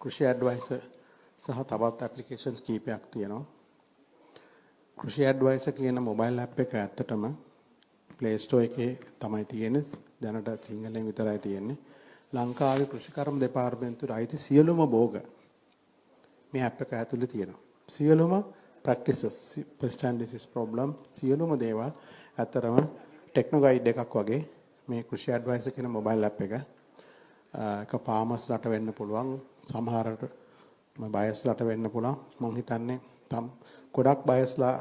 කෘෂි adviser සහ තවත් applications කීපයක් තියෙනවා. කෘෂි ඇඩ්වයිසර් කියන මොබයිල් ඇප් එක ඇත්තටම Play Store එකේ තමයි තියෙන්නේ. දැනට සිංහලෙන් විතරයි තියෙන්නේ. ලංකාවේ කෘෂිකර්ම දෙපාර්තමේන්තුවේ අයිති සියලුම භෝග මේ ඇප් එක ඇතුලේ තියෙනවා. සියලුම practices, pest and disease problem සියලුම දේවල් ඇත්තරම ටෙක්නෝ ගයිඩ් එකක් වගේ මේ කෘෂි ඇඩ්වයිසර් කියන මොබයිල් ඇප් එක. එක ෆාමර්ස්ලාට වෙන්න පුළුවන්, සමහරට බයස්ලාට වෙන්න පුළුවන්. මම හිතන්නේ ගොඩක් බයස්ලා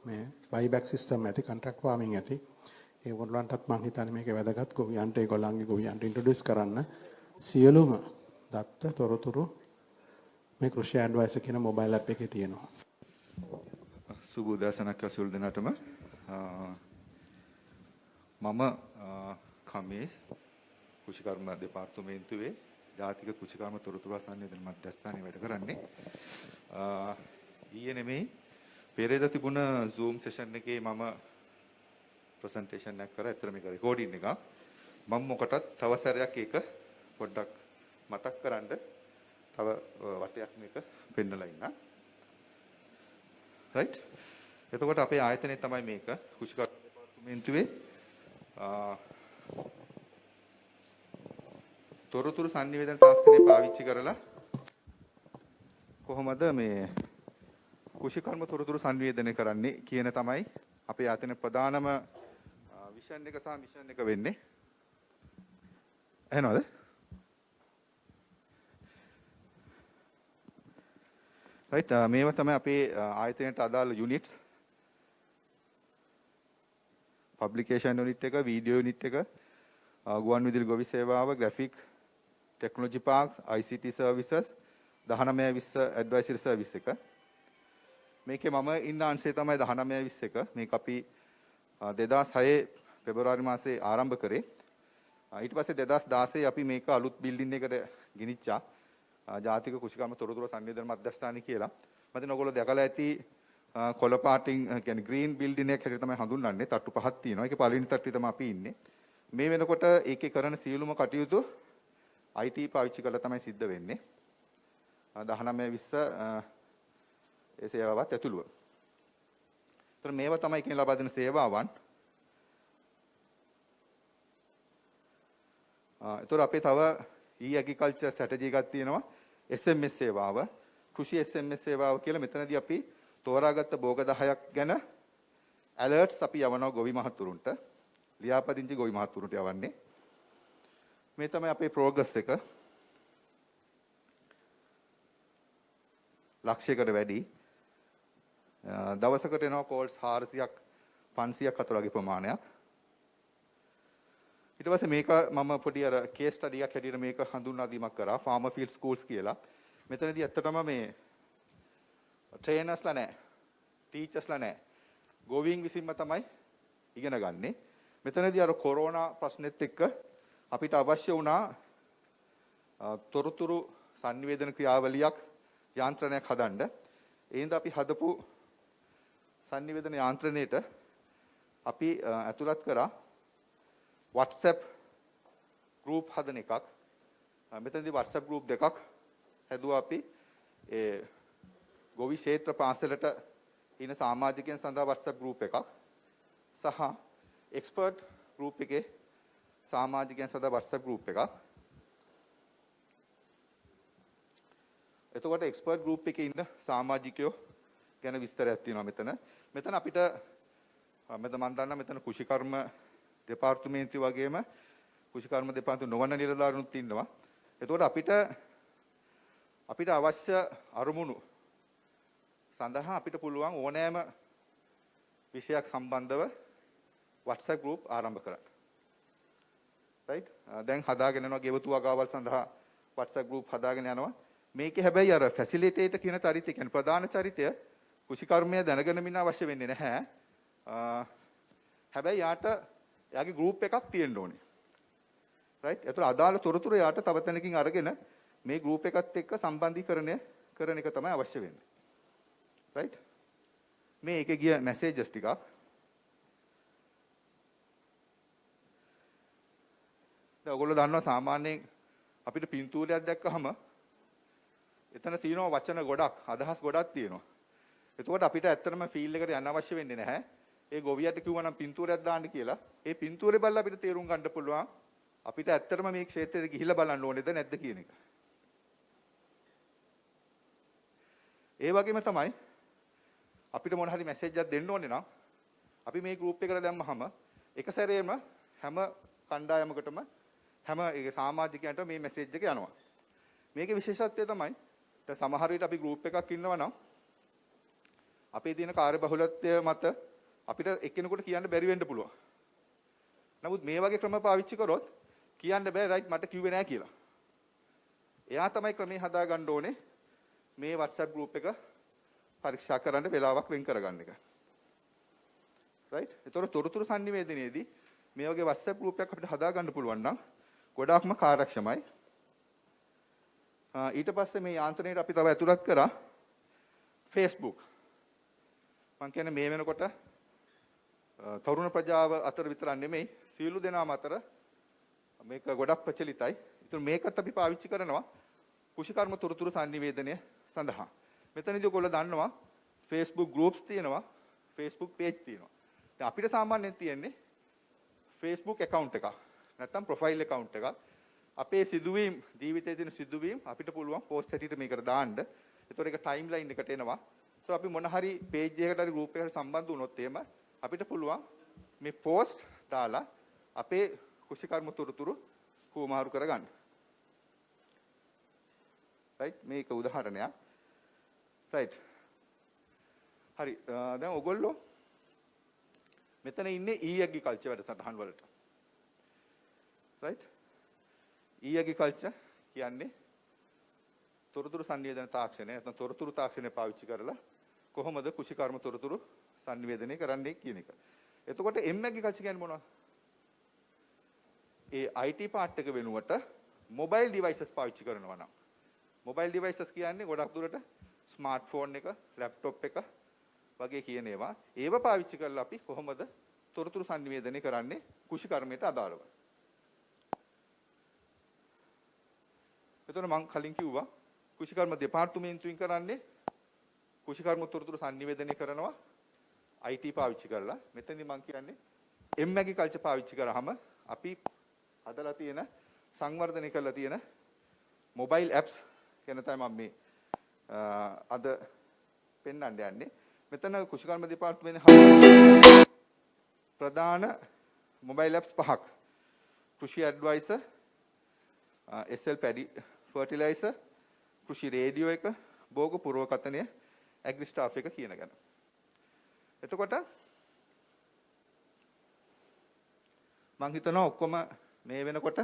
මේ බයිබැක් සිස්ටම් ඇති, කොන්ට්‍රැක්ට් ෆාමින් ඇති. ඒගොල්ලන්ටත් මම හිතන්නේ මේක වැදගත්. ගොවියන්ට ඒගොල්ලන්ගේ ගොවියන්ට ඉන්ට්‍රොඩියුස් කරන්න සියලුම දත්ත තොරතුරු මේ කෘෂි ඇඩ්වයිසර් කියන මොබයිල් ඇප් එකේ තියෙනවා. සුබ උදෑසනක් ඇසුල් දෙනාටම. මම කමේස් කෘෂිකර්ම දෙපාර්තමේන්තුවේ ජාතික කෘෂිකර්ම තොරතුරු සංවේදන මධ්‍යස්ථානයේ වැඩ කරන්නේ. ඊයේ නෙමෙයි පෙරේද තිබුණ Zoom session එකේ මම ප්‍රසන්ටේෂන් එකක් කරා. ඇත්තට මේක රෙකෝඩින් එකක්. මම මොකටත් තව සැරයක් ඒක පොඩ්ඩක් මතක් කරන්න තව වටයක් මේක පෙන්නලා ඉන්න. right? එතකොට අපේ ආයතනයේ තමයි මේක කෘෂිකර්ම දෙපාර්තමේන්තුවේ තොරතුරු සංනිවේදන තාක්ෂණය පාවිච්චි කරලා කොහොමද මේ කෘෂිකර්ම තොරතුරු සංනිවේදනය කරන්නේ කියන තමයි අපේ ආයතන ප්‍රධානම විෂන් එක සහ මිෂන් එක වෙන්නේ. එහෙනවද? right මේවා තමයි අපේ ආයතනයට අදාළ යුනිට්ස්. පබ්ලිකේෂන් යුනිට් එක, වීඩියෝ යුනිට් එක, ගුවන් විදුලි ගොවි සේවාව, graphic, technology parks, ICT services, 1920 advisory service එක. මේකේ මම ඉන්න අංශය තමයි 1921. මේක අපි 2006 පෙබරවාරි මාසේ ආරම්භ කරේ. ඊට පස්සේ 2016 අපි මේක අලුත් බිල්ඩින් එකකට ගෙනිච්චා. ජාතික කෘෂිකර්ම තොරතුරු සංවේදන මධ්‍යස්ථානය කියලා. මම හිතන්නේ ඔයගොල්ලෝ දැකලා ඇති කොළ පාටින් කියන්නේ ග්‍රීන් බිල්ඩින් එකක් හැටියට තමයි හඳුන්වන්නේ. තට්ටු පහක් තියෙනවා. ඒකේ පළවෙනි තට්ටුවේ තමයි අපි ඉන්නේ. මේ වෙනකොට ඒකේ කරන සියලුම කටයුතු IT පාවිච්චි කරලා තමයි සිද්ධ වෙන්නේ. 1920 ඒ සේවාවත් ඇතුළුව. ඒතර මේවා තමයි කියන ලබා දෙන සේවාවන්. ඒතර අපේ තව e-agriculture strategy එකක් තියෙනවා. SMS සේවාව, කෘෂි SMS සේවාව කියලා මෙතනදී අපි තෝරාගත්ත භෝග 10ක් ගැන alerts අපි යවනවා ගොවි මහතුරුන්ට. ලියාපදිංචි ගොවි මහතුරුන්ට යවන්නේ. මේ තමයි අපේ progress එක. ලක්ෂයකට වැඩි. දවසකට එනවා calls 400ක් 500ක් අතර වගේ ප්‍රමාණයක්. ඊට පස්සේ මේක මම පොඩි අර case study එකක් හැටියට මේක හඳුන්වා දීමක් කරා farmer field schools කියලා. මෙතනදී ඇත්තටම මේ trainers ලා නැහැ. teachers ලා නැහැ. ගෝවීන් විසින්ම තමයි ඉගෙන ගන්නෙ. මෙතනදී අර කොරෝනා ප්‍රශ්නෙත් එක්ක අපිට අවශ්‍ය වුණා තොරතුරු සංනිවේදන ක්‍රියාවලියක් යාන්ත්‍රණයක් හදන්න. ඒ හින්දා අපි හදපු සංනිවේදන යාන්ත්‍රණයට අපි ඇතුළත් කරා WhatsApp group හදන එකක්. මෙතනදී WhatsApp group දෙකක් හැදුවා අපි. ඒ ගොවි ක්ෂේත්‍ර පාසලට ඉන සමාජිකයන් සඳහා WhatsApp group එකක් සහ expert group එකේ සමාජිකයන් සඳහා WhatsApp group එකක්. එතකොට expert group එකේ ඉන්න සමාජිකයෝ ගැන විස්තරයක් තියෙනවා මෙතන. මෙතන අපිට මම දන්නා මෙතන කෘෂිකර්ම දෙපාර්තමේන්තුව වගේම කෘෂිකර්ම දෙපාර්තමේන්තුව නොවන නිලධාරීනුත් ඉන්නවා. එතකොට අපිට අවශ්‍ය අරමුණු සඳහා අපිට පුළුවන් ඕනෑම විෂයක් සම්බන්ධව WhatsApp group ආරම්භ කරන්න. right? දැන් හදාගෙන යනවා ගෙවතු වගාවල් සඳහා WhatsApp group හදාගෙන යනවා. මේකේ හැබැයි අර ෆැසිලිටේටර් කියන චරිතය කියන්නේ ප්‍රධාන චරිතය කෘෂිකර්මය දැනගෙන ඉන්න අවශ්‍ය වෙන්නේ නැහැ. හැබැයි යාගේ group එකක් තියෙන්න ඕනේ. right? ඒතර අදාළ තොරතුරු යාට තව තැනකින් අරගෙන මේ group එකත් එක්ක සම්බන්ධීකරණය කරන එක තමයි අවශ්‍ය වෙන්නේ. right? මේ එකේ ගිය messages ටිකක් දැන් ඔයගොල්ලෝ දන්නවා සාමාන්‍යයෙන් අපිට පින්තූරයක් දැක්කහම එතන තියෙනවා වචන ගොඩක්, අදහස් ගොඩක් තියෙනවා. එතකොට අපිට ඇත්තටම ෆීල් එකට යන්න අවශ්‍ය වෙන්නේ නැහැ. ඒ ගොවියට කිව්වා නම් පින්තූරයක් දාන්න කියලා. ඒ පින්තූරේ බලලා අපිට තේරුම් ගන්න පුළුවන් අපිට ඇත්තටම මේ ක්ෂේත්‍රෙට ගිහිල්ලා බලන්න ඕනේද නැද්ද කියන එක. ඒ වගේම තමයි අපිට මොන හරි මැසේජ් එකක් දෙන්න ඕනේ නම් අපි මේ ගෲප් එකට දැම්මහම එක සැරේම හැම කණ්ඩායමකටම හැම ඒ සමාජිකයන්ට මේ මැසේජ් එක යනවා. මේකේ විශේෂත්වය තමයි දැන් සමහර විට අපි ගෲප් එකක් ඉන්නවා නම් අපේ තියෙන කාර්යබහුලත්වය මත අපිට එක්කෙනෙකුට කියන්න බැරි වෙන්න පුළුවන්. නමුත් මේ වගේ ක්‍රම පාවිච්චි කරොත් කියන්න බෑ රයිට් මට කිව්වේ නෑ කියලා. එයා තමයි ක්‍රමේ හදා ගන්න ඕනේ මේ WhatsApp group එක පරීක්ෂා කරන්න වෙලාවක් වෙන් කරගන්න එක. රයිට්? ඒතකොට තොරතුරු sannivedanayේදී මේ වගේ WhatsApp group එකක් අපිට හදා ගන්න පුළුවන් නම් ගොඩාක්ම කාර්යක්ෂමයි. ඊට පස්සේ මේ යාන්ත්‍රණයට අපි තව ඇතුළත් කරා Facebook. මම කියන්නේ මේ වෙනකොට තරුණ ප්‍රජාව අතර විතර නෙමෙයි සියලු දෙනාම අතර මේක ගොඩක් ප්‍රචලිතයි. ඒතර මේකත් අපි පාවිච්චි කරනවා කුෂිකර්ම තොරතුරු sannivedanaya සඳහා. මෙතනදී ඔයගොල්ලෝ දන්නවා Facebook groups තියෙනවා, Facebook page තියෙනවා. දැන් අපිට සාමාන්‍යයෙන් තියෙන්නේ Facebook account එකක්. නැත්නම් profile account එකක්. අපේ සිදුවීම් ජීවිතයේ තියෙන සිදුවීම් අපිට පුළුවන් post හැටියට මේකට දාන්න. ඒතකොට ඒක timeline එකට එනවා. ඒතකොට අපි මොන හරි page එකකට හරි group එකකට සම්බන්ධ වුණොත් එහෙම අපිට පුළුවන් මේ post දාලා අපේ කුෂිකර්ම තොරතුරු හුවමාරු කරගන්න. right මේක උදාහරණයක්. right හරි දැන් ඔයගොල්ලෝ මෙතන ඉන්නේ e-agriculture වැඩසටහන් වලට. right e-agriculture කියන්නේ තොරතුරු sannivedana තාක්ෂණය නැත්නම් තොරතුරු තාක්ෂණය පාවිච්චි කරලා කොහොමද කුෂිකර්ම තොරතුරු sannivedanaya කරන්නේ කියන එක. එතකොට m-agriculture කියන්නේ මොනවද? ඒ IT part එක වෙනුවට mobile devices පාවිච්චි කරනවා නම් mobile devices කියන්නේ ගොඩක් දුරට smartphone එක, laptop එක වගේ කියන ඒවා. ඒව පාවිච්චි කරලා අපි කොහොමද තොරතුරු sannivedanaya කරන්නේ කුෂිකර්මයට අදාළව. එතකොට මම කලින් කිව්වා කුෂිකර්ම දෙපාර්තමේන්තුවෙන් කරන්නේ කුෂිකර්ම තොරතුරු sannivedanaya කරනවා IT පාවිච්චි කරලා. මෙතනදී මම කියන්නේ m-agriculture පාවිච්චි කරාම අපි හදලා තියෙන සංවර්ධනය කරලා තියෙන මොබයිල් ඇප්ස් ගැන තමයි මම මේ අද පෙන්වන්න යන්නේ. මෙතන කුෂිකර්ම දෙපාර්තමේන්තුවේ ප්‍රධාන මොබයිල් ඇප්ස් පහක්. කෘෂි ඇඩ්වයිසර්, SL පැඩි ෆර්ටිලයිසර්, කෘෂි රේඩියෝ එක, භෝග පුරවකථනය, ඇග්‍රි ස්ටාෆ් එක කියන ගැන. එතකොට මම හිතනවා ඔක්කොම මේ වෙනකොට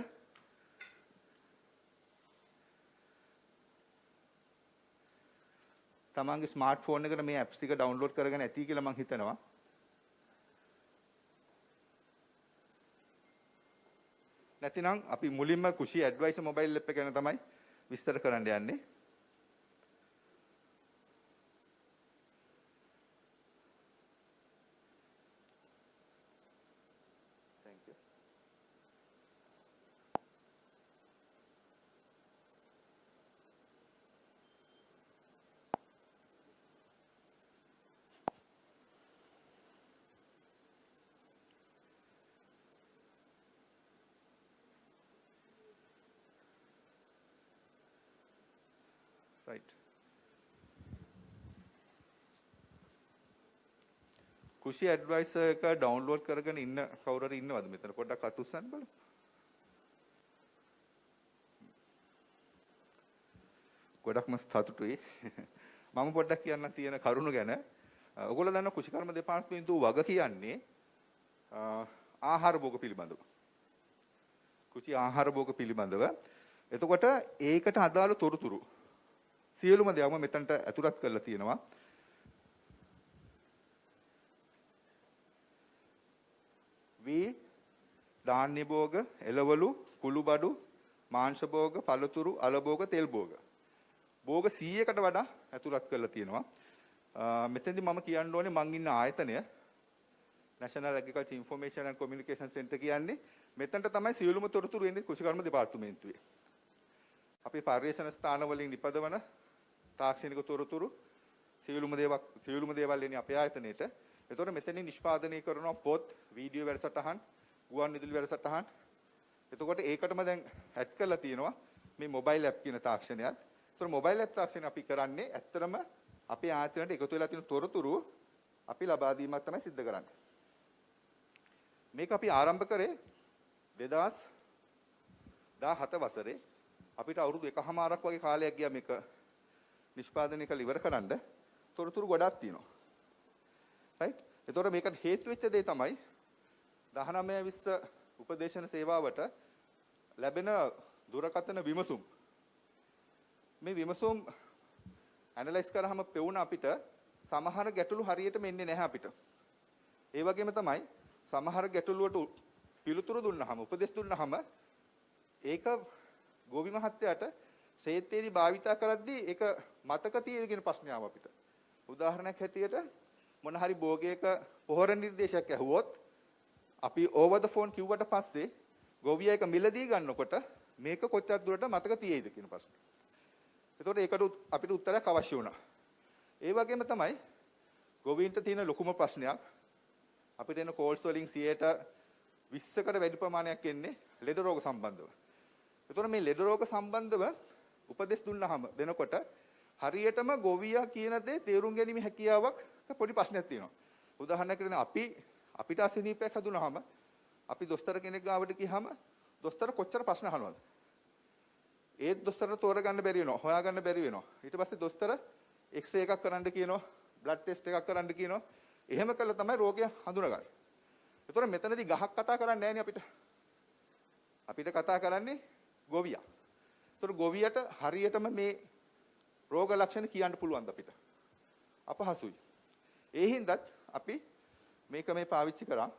තමන්ගේ ස්මාර්ට්ෆෝන් එකට මේ ඇප්ස් ටික ඩවුන්ලෝඩ් කරගෙන ඇති කියලා මම හිතනවා. නැතිනම් අපි මුලින්ම කුෂි ඇඩ්වයිසර් මොබයිල් ඇප් එක ගැන තමයි විස්තර කරන්න යන්නේ. Thank you. Right. කුෂි ඇඩ්වයිසර් එක ඩවුන්ලෝඩ් කරගෙන ඉන්න කවුරු හරි ඉන්නවද මෙතන? පොඩ්ඩක් අත උස්සන්න බලමු. ගොඩක්ම සතුටුයි. මම පොඩ්ඩක් කියන්න තියෙන කරුණු ගැන. ඔයගොල්ලෝ දන්නවා කුෂිකර්ම දෙපාර්තමේන්තුව වග කියන්නේ ආහාර භෝග පිළිබඳව. කුෂි ආහාර භෝග පිළිබඳව. එතකොට ඒකට අදාළ තොරතුරු සියලුම දේවල් මෙතනට ඇතුළත් කරලා තියෙනවා. වී, ධාන්‍ය භෝග, එළවලු, කුළුබඩු, මාංශ භෝග, පළතුරු, අල භෝග, තෙල් භෝග. භෝග 100කට වඩා ඇතුළත් කරලා තියෙනවා. මෙතෙන්දී මම කියන්න ඕනේ මං ඉන්න ආයතනය National Agriculture Information and Communication Center කියන්නේ මෙතනට තමයි සියලුම තොරතුරු එන්නේ කුෂිකර්ම දෙපාර්තමේන්තුවේ. අපේ පර්යේෂණ ස්ථාන වලින් නිපදවන තාක්ෂණික තොරතුරු සියලුම දේවල් එන්නේ අපේ ආයතනයේට. එතකොට මෙතනින් නිෂ්පාදනය කරන පොත්, වීඩියෝ වැඩසටහන්, ගුවන් විදුලි වැඩසටහන්. එතකොට ඒකටම දැන් ඇඩ් කරලා තියෙනවා මේ මොබයිල් ඇප් කියන තාක්ෂණයත්. එතකොට මොබයිල් ඇප් තාක්ෂණය අපි කරන්නේ ඇත්තටම අපේ ආයතනයට එකතු වෙලා තියෙන තොරතුරු අපි ලබා දීමක් තමයි සිද්ධ කරන්නේ. මේක අපි ආරම්භ කරේ 2017 වසරේ. අපිට අවුරුදු 1කමාරක් වගේ කාලයක් ගියා මේක නිෂ්පාදනය කරලා ඉවර කරන්න. තොරතුරු ගොඩක් තියෙනවා. රයිට්? ඒතකොට මේකට හේතු වෙච්ච දේ තමයි 1920 උපදේශන සේවාවට ලැබෙන දුරකථන විමසුම්. මේ විමසුම් ඇනලයිස් කරාම පෙවුන අපිට සමහර ගැටලු හරියටම එන්නේ නැහැ අපිට. ඒ වගේම තමයි සමහර ගැටලු වලට පිළිතුරු දුන්නාම උපදෙස් දුන්නාම ඒක ගෝවි මහත්තයාට ශේත්‍යයේදී භාවිතා කරද්දී ඒක මතක තියෙද කියන ප්‍රශ්නය ආව අපිට. උදාහරණයක් හැටියට මොන හරි භෝගයක පොහොර නිර්දේශයක් ඇහුවොත් අපි ඕවර් ද ෆෝන් කිව්වට පස්සේ ගෝවියා එක මිලදී ගන්නකොට මේක කොච්චර දුරට මතක තියෙයිද කියන ප්‍රශ්නේ. එතකොට ඒකට අපිට උත්තරයක් අවශ්‍ය වුණා. ඒ වගේම තමයි ගෝවීන්ට තියෙන ලොකුම ප්‍රශ්නයක් අපිට එන කෝල්ස් වලින් 20%කට වැඩි ප්‍රමාණයක් එන්නේ ලෙඩ රෝග සම්බන්ධව. එතකොට මේ ලෙඩ රෝග සම්බන්ධව උපදෙස් දුන්නාම දෙනකොට හරියටම ගෝවියා කියන දේ තේරුම් ගැනීම හැකියාවක් පොඩි ප්‍රශ්නයක් තියෙනවා. උදාහරණයක් විදිහට අපිට අසනීපයක් හදුනහම අපි දොස්තර කෙනෙක් ගාවට ගියාම දොස්තර කොච්චර ප්‍රශ්න අහනවද? ඒත් දොස්තරට තෝරගන්න බැරි වෙනවා, හොයාගන්න බැරි වෙනවා. ඊට පස්සේ දොස්තර එක්ස්රේ එකක් කරන්න කියනවා, බ්ලඩ් ටෙස්ට් එකක් කරන්න කියනවා. එහෙම කළා තමයි රෝගය හඳුනගන්නේ. ඒතකොට මෙතනදී ගහක් කතා කරන්නේ නැහැ නේ අපිට. අපිට කතා කරන්නේ ගෝවියා. ඒතකොට ගෝවියට හරියටම මේ රෝග ලක්ෂණ කියන්න පුළුවන්ද අපිට? අපහසුයි. ඒ හින්දාත් අපි මේක මේ පාවිච්චි කරා.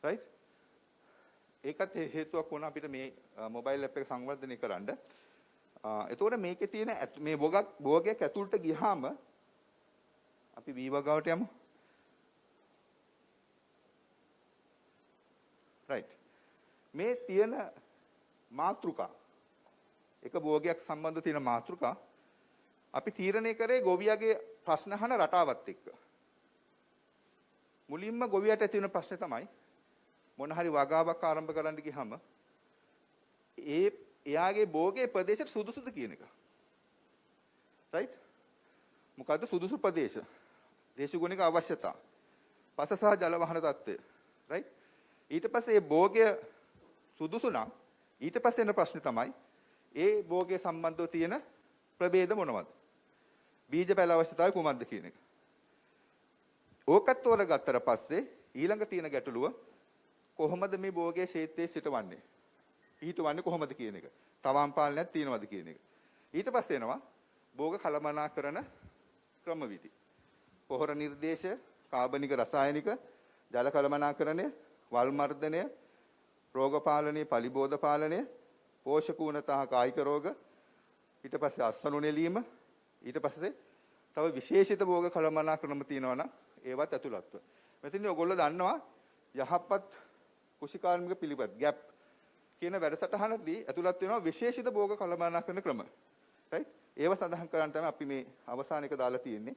right? ඒකත් හේතුවක් වුණා අපිට මේ මොබයිල් ඇප් එක සංවර්ධනය කරන්න. එතකොට මේකේ තියෙන මේ භෝගයක් ඇතුළට ගියාම අපි වීවගාවට යමු. right. මේ තියෙන මාතෘකා එක භෝගයක් සම්බන්ධ තියෙන මාතෘකා අපි තීරණය කරේ ගෝවියාගේ ප්‍රශ්න අහන රටාවත් එක්ක. මුලින්ම ගෝවියාට ඇති වෙන ප්‍රශ්නේ තමයි මොන හරි වගාවක් ආරම්භ කරන්න ගියහම එයාගේ භෝගයේ ප්‍රදේශයට සුදුසුද කියන එක. right? මොකද්ද සුදුසු ප්‍රදේශ? දේශගුණික අවශ්‍යතා. පස සහ ජල වහන තත්ත්වය. right? ඊට පස්සේ මේ භෝගය සුදුසු නම් ඊට පස්සේ එන ප්‍රශ්නේ තමයි ඒ භෝගයේ සම්බන්ධව තියෙන ප්‍රභේද මොනවද? බීජ පැල අවශ්‍යතාවය කුමක්ද කියන එක. ඕකත් තෝරගත්තට පස්සේ ඊළඟ තියෙන ගැටලුව කොහොමද මේ භෝගයේ ක්ෂේත්‍රයේ සිටවන්නේ? පිහිටවන්නේ කොහොමද කියන එක. තවම් පාලනයක් තියෙනවද කියන එක. ඊට පස්සේ එනවා භෝග කළමනාකරන ක්‍රමවිධි. පොහොර නිර්දේශ, කාබනික රසායනික, ජල කළමනාකරණය, වල් මර්ධනය, රෝග පාලනය, පලිබෝධ පාලනය, පෝෂක ඌනතා කායික රෝග, ඊට පස්සේ අස්වනු නෙලීම, ඊට පස්සේ තව විශේෂිත භෝග කළමනාකරණ තියෙනවා නම් ඒවත් ඇතුළත්ව. මෙතන ඔයගොල්ලෝ දන්නවා යහපත් කුෂිකාර්මික පිළිවෙත් ගැප් කියන වැඩසටහනදී ඇතුළත් වෙනවා විශේෂිත භෝග කළමනාකරණ ක්‍රම. right? ඒව සඳහන් කරන්න තමයි අපි මේ අවසාන එක දාලා තියෙන්නේ.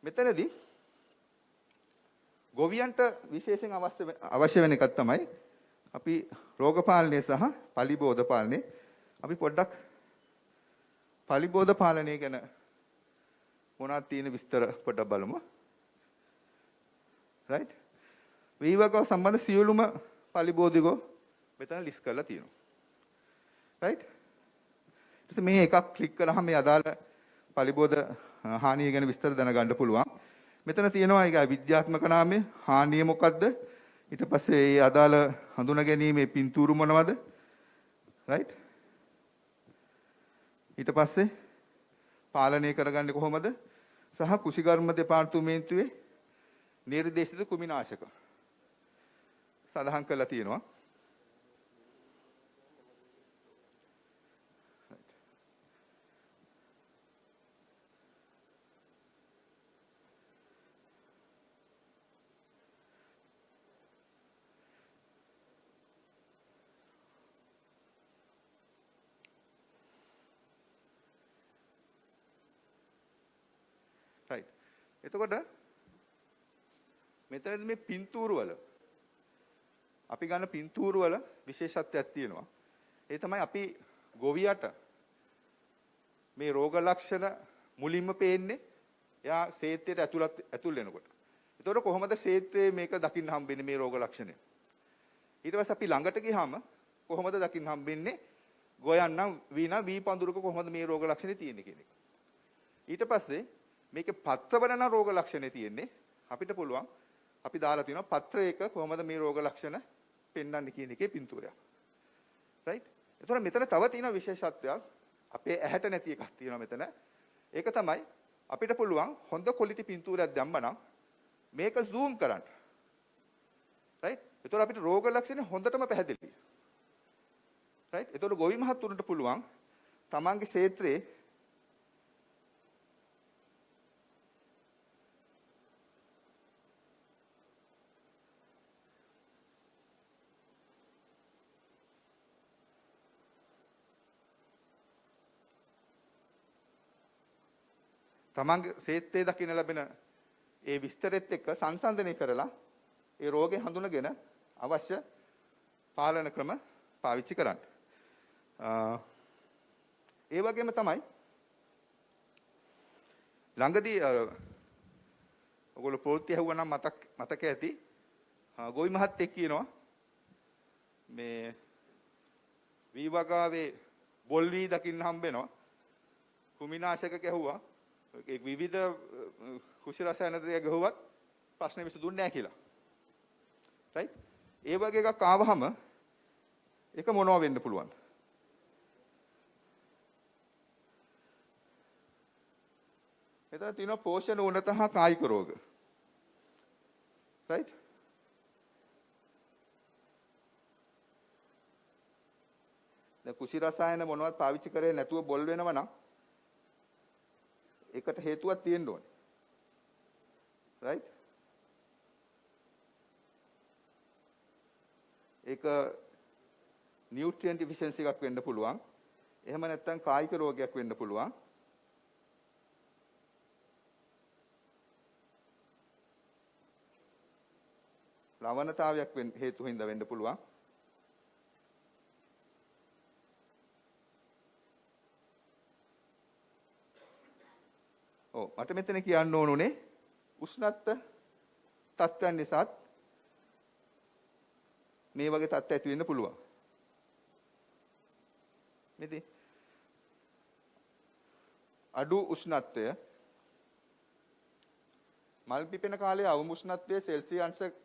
මෙතනදී ගොවියන්ට විශේෂයෙන් අවශ්‍ය වෙන එකක් තමයි අපි රෝග පාලනය සහ පලිබෝධ පාලනය. අපි පොඩ්ඩක් පලිබෝධ පාලනය ගැන මොනවද තියෙන විස්තර පොඩ්ඩක් බලමු. right? වීවකව සම්බන්ධ සියලුම පලිබෝධිකෝ මෙතන ලිස්ට් කරලා තියෙනවා. right? ඊට මේ එකක් ක්ලික් කරාම මේ අදාළ පලිබෝධ හානිය ගැන විස්තර දැනගන්න පුළුවන්. මෙතන තියෙනවා ඒක විද්‍යාත්මක නාමය, හානිය මොකක්ද? ඊට පස්සේ ඒ අදාළ හඳුනා ගැනීමේ පින්තූරු මොනවද? right? ඊට පස්සේ පාලනය කරගන්නේ කොහොමද? සහ කුෂිකර්ම දෙපාර්තමේන්තුවේ නිර්දේශිත කුමිනාශක සඳහන් කරලා තියෙනවා. right. එතකොට මෙතනදී මේ පින්තූරු වල අපි ගන්න පින්තූරු වල විශේෂත්වයක් තියෙනවා. ඒ තමයි අපි ගොවියට මේ රෝග ලක්ෂණ මුලින්ම පේන්නේ එයා ක්ෂේත්‍රයට ඇතුල් වෙනකොට. ඒතකොට කොහොමද ක්ෂේත්‍රයේ මේක දකින්න හම්බෙන්නේ මේ රෝග ලක්ෂණය? ඊට පස්සේ අපි ළඟට ගියාම කොහොමද දකින්න හම්බෙන්නේ? ගොයන්නම් වී පඳුරක කොහොමද මේ රෝග ලක්ෂණේ තියෙන්නේ කියන එක. ඊට පස්සේ මේකේ පත්‍රවල නම් රෝග ලක්ෂණේ තියෙන්නේ අපිට පුළුවන් අපි දාලා තියෙනවා පත්‍රයක කොහොමද මේ රෝග ලක්ෂණ පෙන්වන්නේ කියන එකේ පින්තූරයක්. right? ඒතකොට මෙතන තව තියෙන විශේෂත්වයක් අපේ ඇහැට නැති එකක් තියෙනවා මෙතන. ඒක තමයි අපිට පුළුවන් හොඳ ක්වොලිටි පින්තූරයක් දැම්මනම් මේක zoom කරන්න. right? ඒතකොට අපිට රෝග ලක්ෂණ හොඳටම පැහැදිලි. right? ඒතකොට ගොවි මහත්තුන්ට පුළුවන් තමන්ගේ ක්ෂේත්‍රයේ තමන්ගේ ක්ෂේත්‍රයේ දකින්න ලැබෙන ඒ විස්තරෙත් එක්ක සංසන්දනය කරලා ඒ රෝගේ හඳුනගෙන අවශ්‍ය පාලන ක්‍රම පාවිච්චි කරන්න. ඒ වගේම තමයි ළඟදී ඔයගොල්ලෝ ප්‍රවෘත්ති ඇහුවා නම් මතක ඇති ගොවි මහත්තයෙක් කියනවා මේ වී වගාවේ බොල් වී දකින්න හම්බ වෙනවා කුමිනාශක ගැහුවා ඒ විවිධ කුෂි රසායන ද්‍රව්‍ය ගැහුවත් ප්‍රශ්න විසඳුන්නේ නැහැ කියලා. right? ඒ වගේ එකක් ආවහම ඒක මොනවා වෙන්න පුළුවන්ද? එතන තියෙනවා පෝෂණ උණත හා කායික රෝග. right? දැන් කුෂි රසායන මොනවත් පාවිච්චි කරේ නැතුව බොල් වෙනව නම් ඒකට හේතුවක් තියෙන්න ඕනේ. right? ඒක නියුට්‍රියන්ට් ඩිෆිෂන්සි එකක් වෙන්න පුළුවන්. එහෙම නැත්නම් කායික රෝගයක් වෙන්න පුළුවන්. ලවණතාවයක් හේතු හින්දා වෙන්න පුළුවන්. මට මෙතන කියන්න ඕනුනේ උෂ්ණත්ව තත්ත්වයන් නිසාත් මේ වගේ තත්ත්ව ඇති වෙන්න පුළුවන්. මෙතේ අඩු උෂ්ණත්වය මල් පිපෙන කාලයේ අවම උෂ්ණත්වයේ සෙල්සියස් අංශක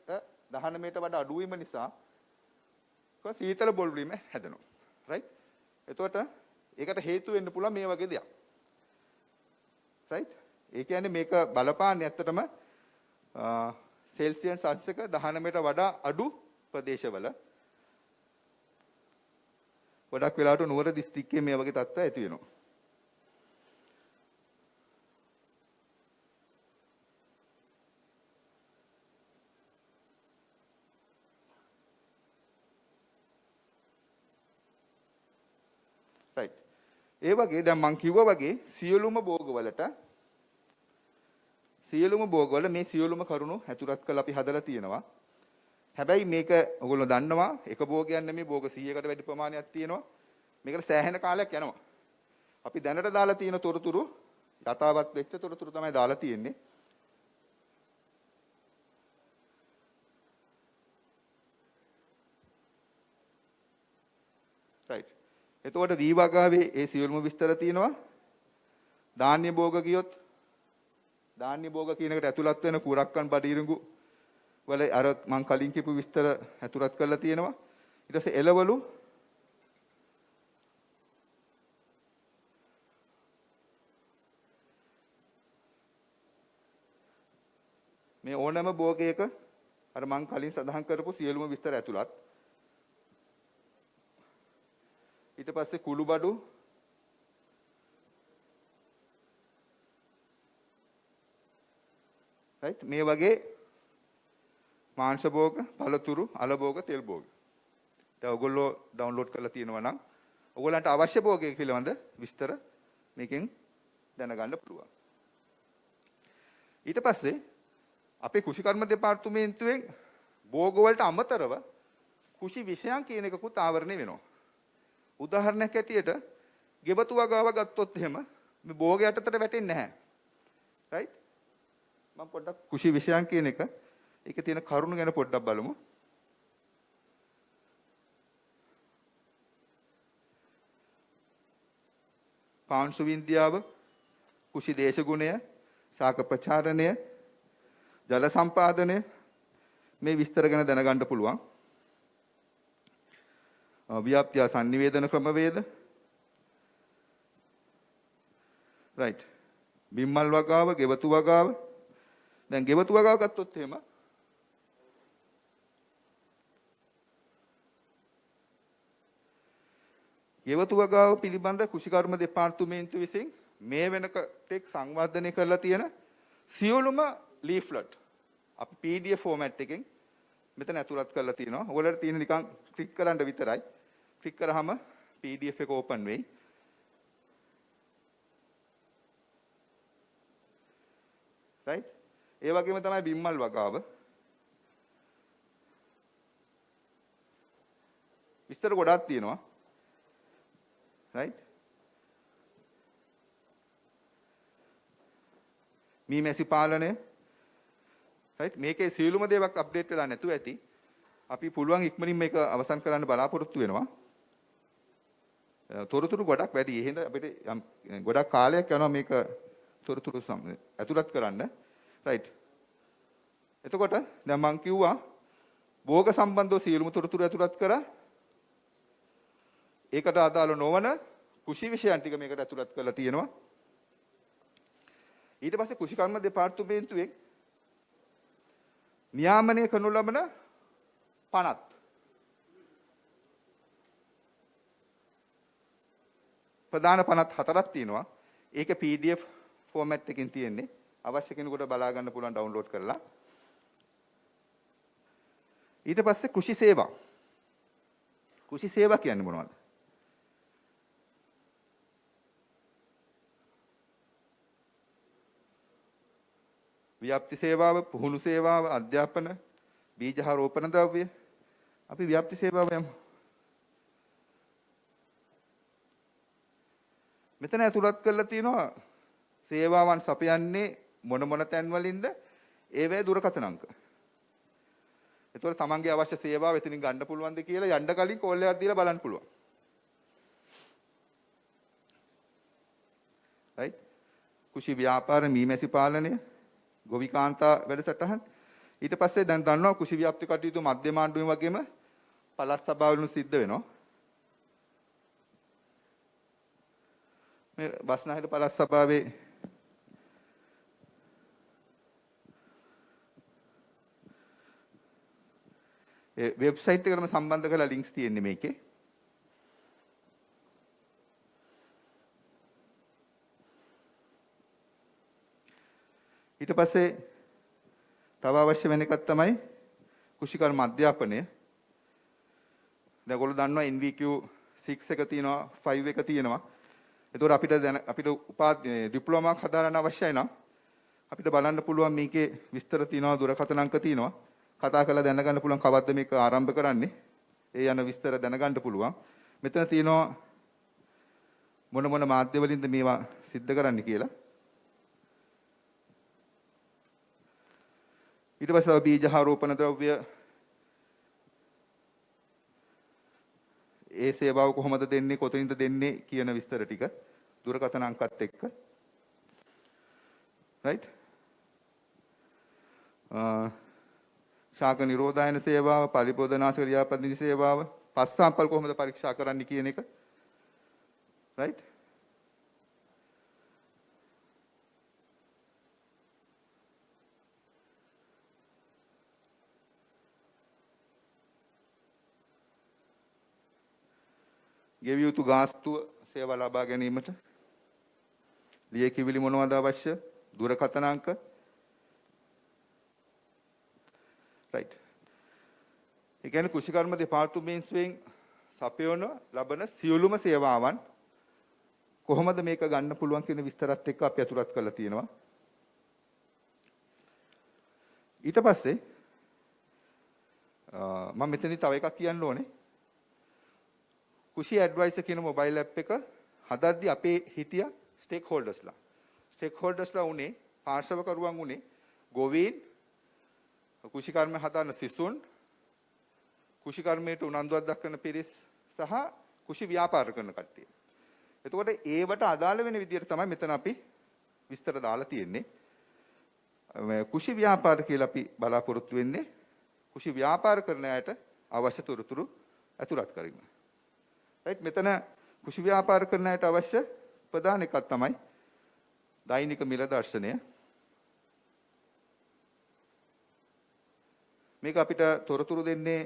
19ට වඩා අඩු වීම නිසා සීතල බොල් වීම හැදෙනවා. right? එතකොට ඒකට හේතු වෙන්න පුළුවන් මේ වගේ දෙයක්. right? ඒ කියන්නේ මේක බලපාන්නේ ඇත්තටම සෙල්සියස් අංශක 19ට වඩා අඩු ප්‍රදේශවල ගොඩක් වෙලාවට නුවර දිස්ත්‍රික්කයේ මේ වගේ තත්ත්ව ඇති වෙනවා. right. ඒ වගේ දැන් මම කිව්වා වගේ සියලුම භෝගවල මේ සියලුම කරුණු ඇතුළත් කරලා අපි හදලා තියෙනවා. හැබැයි මේක ඔයගොල්ලෝ දන්නවා එක භෝගයක් නෙමෙයි භෝග 100කට වැඩි ප්‍රමාණයක් තියෙනවා. මේකට සෑහෙන කාලයක් යනවා. අපි දැනට දාලා තියෙන තොරතුරු යථාවත් වෙච්ච තොරතුරු තමයි දාලා තියෙන්නේ. right. එතකොට වී වගාවේ ඒ සියලුම විස්තර තියෙනවා. ධාන්‍ය භෝග කියොත් ධාන්‍ය භෝග කියන එකට ඇතුළත් වෙන කුරක්කන් බඩිරිඟු වල අර මම කලින් කියපු විස්තර ඇතුළත් කරලා තියෙනවා. ඊට පස්සේ එළවලු ඕනම භෝගයක අර මං කලින් සඳහන් කරපු සියලුම විස්තර ඇතුළත්. ඊට පස්සේ කුළුබඩු right මේ වගේ මාංශ භෝග, පළතුරු, අල භෝග, තෙල් භෝග. දැන් ඔයගොල්ලෝ ඩවුන්ලෝඩ් කරලා තියෙනවා නම් ඔයගොල්ලන්ට අවශ්‍ය භෝගයක පිළිබඳ විස්තර මේකෙන් දැනගන්න පුළුවන්. ඊට පස්සේ අපේ කෘෂිකර්ම දෙපාර්තමේන්තුවෙන් භෝග වලට අමතරව කෘෂි විෂයන් කියන එකකුත් ආවරණය වෙනවා. උදාහරණයක් ඇටියට ගෙවතු වගාව ගත්තොත් එහෙම මේ භෝග යටතට වැටෙන්නේ නැහැ. right? මම පොඩ්ඩක් කෘෂි විෂයන් කියන එක ඒකේ තියෙන කරුණු ගැන පොඩ්ඩක් බලමු. පාංශු විද්‍යාව, කෘෂි දේශගුණය, ශාක ප්‍රචාරණය, ජල සම්පාදනය මේ විස්තර ගැන දැනගන්න පුළුවන්. ව්‍යාප්තිය සංනිවේදන ක්‍රමවේද. right. බිම්මල් වගාව, ගෙවතු වගාව. දැන් ගෙවතු වගාව ගත්තොත් එහෙම ගෙවතු වගාව පිළිබඳ කෘෂිකර්ම දෙපාර්තමේන්තුව විසින් මේ වෙනකෙක් සංවර්ධනය කරලා තියෙන සියලුම ලීෆ්ලට් අපි PDF ෆෝමැට් එකෙන් මෙතන ඇතුළත් කරලා තියෙනවා. ඔයගොල්ලන්ට තියෙන නිකන් ක්ලික් කරන්න විතරයි. ක්ලික් කරාම PDF එක ඕපන් වෙයි. right? ඒ වගේම තමයි බිම්මල් වගාව. විස්තර ගොඩාක් තියෙනවා. right? මීමැසි පාලනය. right? මේකේ සියලුම දේවල් අප්ඩේට් වෙලා නැතුව ඇති. අපි පුළුවන් ඉක්මනින් මේක අවසන් කරන්න බලාපොරොත්තු වෙනවා. තොරතුරු ගොඩක් වැඩි. ඒ හින්දා අපිට ගොඩක් කාලයක් යනවා මේක තොරතුරු ඇතුළත් කරන්න. right. එතකොට දැන් මම කිව්වා භෝග සම්බන්ධව සියලුම තොරතුරු ඇතුළත් කරා. ඒකට අදාළ නොවන කෘෂි විෂයන් ටික මේකට ඇතුළත් කරලා තියෙනවා. ඊට පස්සේ කෘෂිකර්ම දෙපාර්තමේන්තුවේ නියාමනය කරනු ලබන පනත් ප්‍රධාන පනත් 4ක් තියෙනවා. ඒක PDF ෆෝමැට් එකකින් තියෙන්නේ. අවශ්‍ය කෙනෙකුට බලා ගන්න පුළුවන් ඩවුන්ලෝඩ් කරලා. ඊට පස්සේ කෘෂි සේවා. කෘෂි සේවා කියන්නේ මොනවද? ව්‍යාප්ති සේවාව, පුහුණු සේවාව, අධ්‍යාපන, බීජ හා රෝපණ ද්‍රව්‍ය. අපි ව්‍යාප්ති සේවාව යමු. මෙතන ඇතුළත් කරලා තියෙනවා සේවාවන් සපයන්නේ මොන තැන් වලින්ද? ඒවැ දුරකථන අංක. ඒතකොට තමන්ගේ අවශ්‍ය සේවාව එතනින් ගන්න පුළුවන්ද කියලා යන්න කලින් කෝල් එකක් දීලා බලන්න පුළුවන්. right? කෘෂි ව්‍යාපාර, මීමැසි පාලනය, ගොවිකාන්තා වැඩසටහන්. ඊට පස්සේ දැන් දන්නවා කෘෂි ව්‍යාප්ති කටයුතු මධ්‍යම ආණ්ඩුවෙන් වගේම පළාත් සභාවලුන් සිද්ධ වෙනවා. මේ බස්නාහිර පළාත් සභාවේ වෙබ්සයිට් එකකටම සම්බන්ධ කරලා ලින්ක්ස් තියෙන්නේ මේකේ. ඊට පස්සේ තව අවශ්‍ය වෙන එකක් තමයි කෘෂිකර්ම අධ්‍යාපනය. දැන් ඔයගොල්ලෝ දන්නවා NVQ 6 එක තියෙනවා, 5 එක තියෙනවා. ඒතකොට අපිට ඩිප්ලෝමාවක් හදාගන්න අවශ්‍යයි නම් අපිට බලන්න පුළුවන් මේකේ විස්තර තියෙනවා, දුරකථන අංක තියෙනවා. කතා කරලා දැනගන්න පුළුවන් කවද්ද මේක ආරම්භ කරන්නේ. ඒ යන විස්තර දැනගන්න පුළුවන්. මෙතන තියෙනවා මොන මාධ්‍ය වලින්ද මේවා සිද්ධ කරන්නේ කියලා. ඊට පස්සේ බීජ හා රෝපණ ද්‍රව්‍ය ඒ සේවාව කොහොමද දෙන්නේ, කොතනින්ද දෙන්නේ කියන විස්තර ටික දුරකථන අංකත් එක්ක. right? ශාක නිරෝධායන සේවාව, පරිපෝෂනාශක ක්‍රියාපද්ධති සේවාව, පස් සාම්පල් කොහොමද පරීක්ෂා කරන්නේ කියන එක. right? ගෙවිය යුතු ගාස්තුව සේවා ලබා ගැනීමට ලියකියවිලි මොනවද අවශ්‍ය? දුරකථන අංක. right. ඒ කියන්නේ කෘෂිකර්ම දෙපාර්තමේන්තුවෙන් සපයන ලබන සියලුම සේවාවන් කොහොමද මේක ගන්න පුළුවන් කියන විස්තරات එක්ක අපි අතුරත් කරලා තියෙනවා. ඊට පස්සේ මම මෙතනදී තව එකක් කියන්න ඕනේ. කුෂි ඇඩ්වයිසර් කියන මොබයිල් ඇප් එක හදද්දී අපේ හිටිය ස්ටේක් හෝල්ඩර්ස්ලා. ස්ටේක් හෝල්ඩර්ස්ලා උනේ පාර්ශවකරුවන් උනේ ගොවීන්, කුෂිකර්ම හදන සිසුන්, කුෂිකර්මයට උනන්දුවක් දක්වන පිරිස් සහ කුෂි ව්‍යාපාර කරන කට්ටිය. එතකොට ඒවට අදාළ වෙන විදිහට තමයි මෙතන අපි විස්තර දාලා තියෙන්නේ. කුෂි ව්‍යාපාර කියලා අපි බලාපොරොත්තු වෙන්නේ කුෂි ව්‍යාපාර කරන අයට අවශ්‍ය තොරතුරු ඇතුළත් කරගන්න. right මෙතන කුෂි ව්‍යාපාර කරන අයට අවශ්‍ය ප්‍රධාන එකක් තමයි දෛනික මිල දර්ශනය. මේක අපිට තොරතුරු දෙන්නේ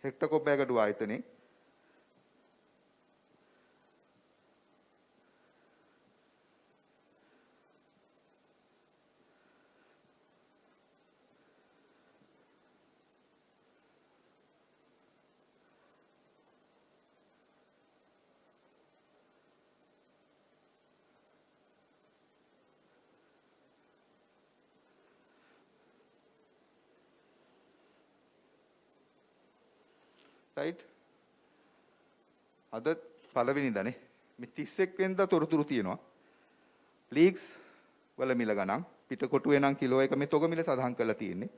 හෙක්ටර් කොබ්බෑගඩුව ආයතනයේ. right අද පළවෙනිදානේ මේ 31 වෙනිදා තොරතුරු තියෙනවා. ලීග්ස් වල මිල ගණන් පිටකොටුවේ නම් කිලෝ එක මේ තොග මිල සඳහන් කරලා තියෙන්නේ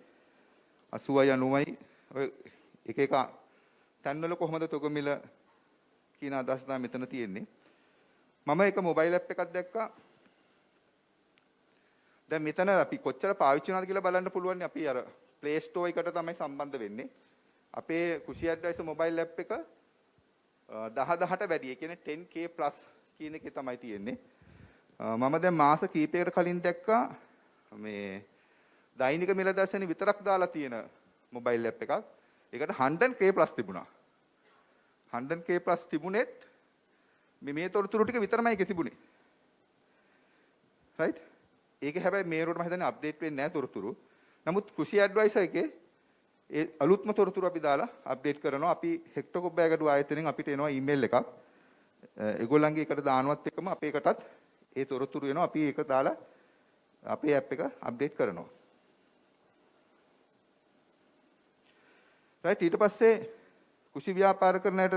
80යි 90යි ඔය එක එක තැන්වල කොහොමද තොග මිල කියන අදහස තමයි මෙතන තියෙන්නේ. මම එක මොබයිල් ඇප් එකක් දැක්කා. දැන් මෙතන අපි කොච්චර පාවිච්චි කරනවද කියලා බලන්න පුළුවන්. අපි අර Play Store එකට තමයි සම්බන්ධ වෙන්නේ. අපේ කුෂි ඇඩ්වයිසර් මොබයිල් ඇප් එක 10ට වැඩි. ඒ කියන්නේ 10k+ කියන එකේ තමයි තියෙන්නේ. මම දැන් මාස කීපයකට කලින් දැක්කා මේ දෛනික මිල දර්ශනේ විතරක් දාලා තියෙන මොබයිල් ඇප් එකක්. ඒකට 100k+ තිබුණා. 100k+ තිබුණෙත් මේ තොරතුරු ටික විතරමයි ඒකේ තිබුණේ. right? ඒක හැබැයි මේරුවට මම හිතන්නේ අප්ඩේට් වෙන්නේ නැහැ තොරතුරු. නමුත් කුෂි ඇඩ්වයිසර් එකේ ඒ අලුත්ම තොරතුරු අපි දාලා අප්ඩේට් කරනවා. අපි හෙක්ටර් කොබ්බෑගඩුව ආයතනයෙන් අපිට එනවා ඊමේල් එකක්. ඒගොල්ලන්ගේ එකට දානවත් එක්කම අපේ එකටත් ඒ තොරතුරු එනවා. අපි ඒක දාලා අපේ ඇප් එක අප්ඩේට් කරනවා. right ඊට පස්සේ කුෂි ව්‍යාපාර කරන අයට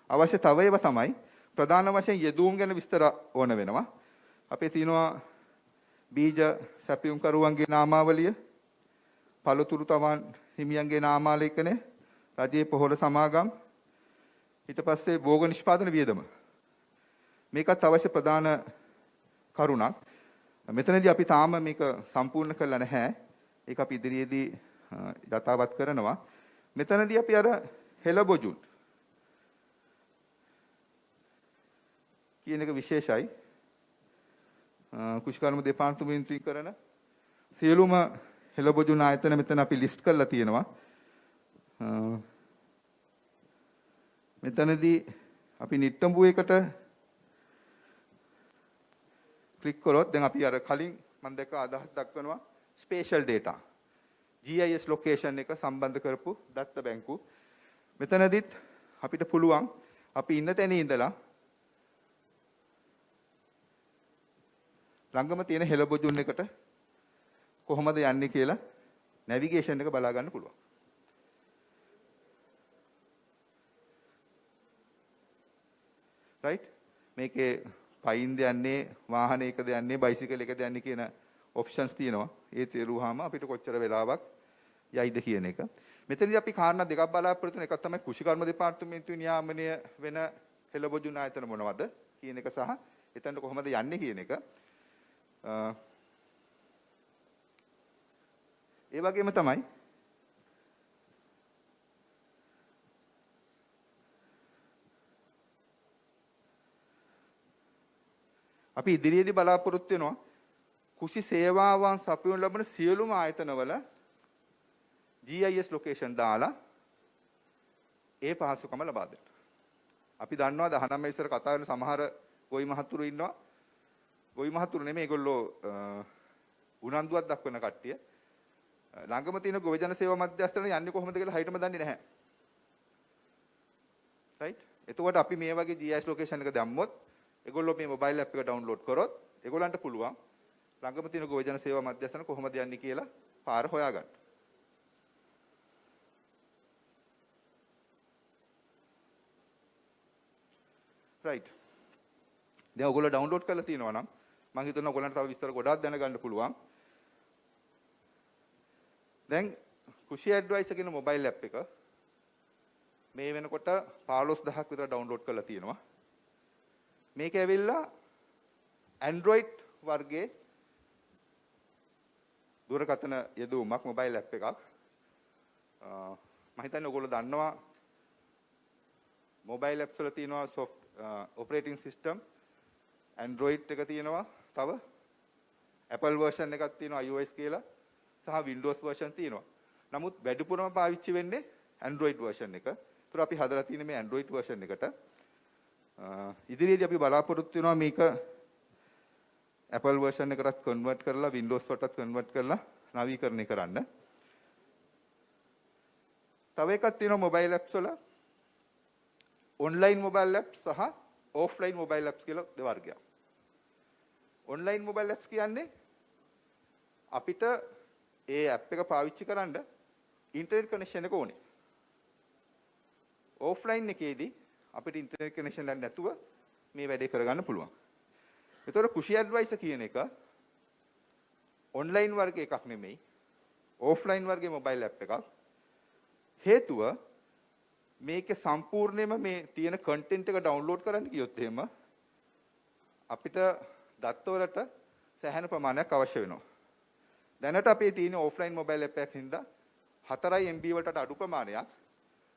අවශ්‍ය තව ඒවා තමයි ප්‍රධාන වශයෙන් යෙදූම් ගැන විස්තර ඕන වෙනවා. අපේ තියෙනවා බීජ සැපයුම් කරුවන්ගේ නාමාවලිය, පළතුරු තවන් හිමියන්ගේ නාමාලේඛනය, රජයේ පොහොර සමාගම්, ඊට පස්සේ භෝග නිෂ්පාදන වියදම. මේකත් අවශ්‍ය ප්‍රධාන කරුණක්. මෙතනදී අපි තාම මේක සම්පූර්ණ කරලා නැහැ. ඒක අපි ඉදිරියේදී යථාවත් කරනවා. මෙතනදී අපි අර හෙළබොජුන් කියන එක විශේෂයි. කුෂිකර්ම දෙපාර්තමේන්තුවෙන් කරන සියලුම හෙළබොජුන් ආයතන මෙතන අපි ලිස්ට් කරලා තියෙනවා. මෙතනදී අපි නිට්ටඹු එකට ක්ලික් කරොත් දැන් අපි අර කලින් මම දැක්ක අදහස් දක්වනවා ස්පේෂල් data GIS location එක සම්බන්ධ කරපු දත්ත බැංකු. මෙතනදිත් අපිට පුළුවන් අපි ඉන්න තැනේ ඉඳලා ළඟම තියෙන හෙළබොජුන් එකට කොහොමද යන්නේ කියලා නැවිගේෂන් එක බලා ගන්න පුළුවන්. right මේකේ පයින්ද යන්නේ වාහනයකද යන්නේ බයිසිකල් එකද යන්නේ කියන ඔප්ෂන්ස් තියෙනවා. ඒ තේරුවාම අපිට කොච්චර වෙලාවක් යයිද කියන එක. මෙතනදී අපි කාරණා දෙකක් බලාපොරොත්තු වෙන එකක් තමයි කුෂිකර්ම දෙපාර්තමේන්තුවේ නියාමනය වෙන හෙළබොජුන් ආයතන මොනවද කියන එක සහ එතනට කොහොමද යන්නේ කියන එක. ඒ වගේම තමයි අපි ඉදිරියේදී බලාපොරොත්තු වෙනවා කුෂි සේවාවන් සපයනු ලබන සියලුම ආයතනවල GIS location දාලා ඒ පහසුකම ලබා දෙන්න. අපි දන්නවා 19 ඉස්සර කතා වෙන සමහර ගොවි මහතුරු ඉන්නවා. ගොවි මහතුරු නෙමෙයි ඒගොල්ලෝ උනන්දුවක් දක්වන කට්ටිය. ළඟම තියෙන ගොවි ජන සේවා මධ්‍යස්ථානයේ යන්නේ කොහොමද කියලා හයිටම දන්නේ නැහැ. right? එතකොට අපි මේ වගේ GIS location එක දැම්මොත් ඒගොල්ලෝ මේ mobile app එක download කරොත් ඒගොල්ලන්ට පුළුවන් ළඟම තියෙන ගොවි ජන සේවා මධ්‍යස්ථාන කොහොමද යන්නේ කියලා පාර හොයාගන්න. right. දැන් ඔයගොල්ලෝ download කරලා තියෙනවා නම් මම හිතනවා ඔයගොල්ලන්ට තව විස්තර ගොඩාක් දැනගන්න පුළුවන්. දැන් කෘෂි ඇඩ්වයිසර් කියන මොබයිල් ඇප් එක මේ වෙනකොට 15000ක් විතර ඩවුන්ලෝඩ් කරලා තියෙනවා. මේක ඇවිල්ලා Android වර්ගයේ දුරකථන යෙදුමක් මොබයිල් ඇප් එකක්. මම හිතන්නේ ඔයගොල්ලෝ දන්නවා මොබයිල් ඇප්ස් වල තියෙනවා operating system Android එක තියෙනවා, තව Apple version එකක් තියෙනවා iOS කියලා, සහ Windows version තියෙනවා. නමුත් වැඩිපුරම පාවිච්චි වෙන්නේ Android version එක. ඒතර අපි හදලා තියෙන මේ Android version එකට ඉදිරියේදී අපි බලාපොරොත්තු වෙනවා මේක Apple version එකටත් convert කරලා Windows වලටත් convert කරලා නවීකරණය කරන්න. තව එකක් තියෙනවා mobile apps වල online mobile apps සහ offline mobile apps කියලා දෙවර්ගයක්. online mobile apps කියන්නේ අපිට ඒ app එක පාවිච්චි කරන්න internet connection එක ඕනේ. offline එකේදී අපිට internet connection එකක් නැතුව මේ වැඩේ කරගන්න පුළුවන්. ඒතකොට කෘෂි ඇඩ්වයිසර් කියන එක online වර්ගයේ එකක් නෙමෙයි, offline වර්ගයේ mobile app එකක්. හේතුව මේකේ සම්පූර්ණයෙන්ම මේ තියෙන content එක download කරන්න ගියොත් එහෙම අපිට දත්තවලට සෑහෙන ප්‍රමාණයක් අවශ්‍ය වෙනවා. දැනට අපේ තියෙන offline mobile app එකක් හින්දා 4 MB වලට අඩු ප්‍රමාණයක්.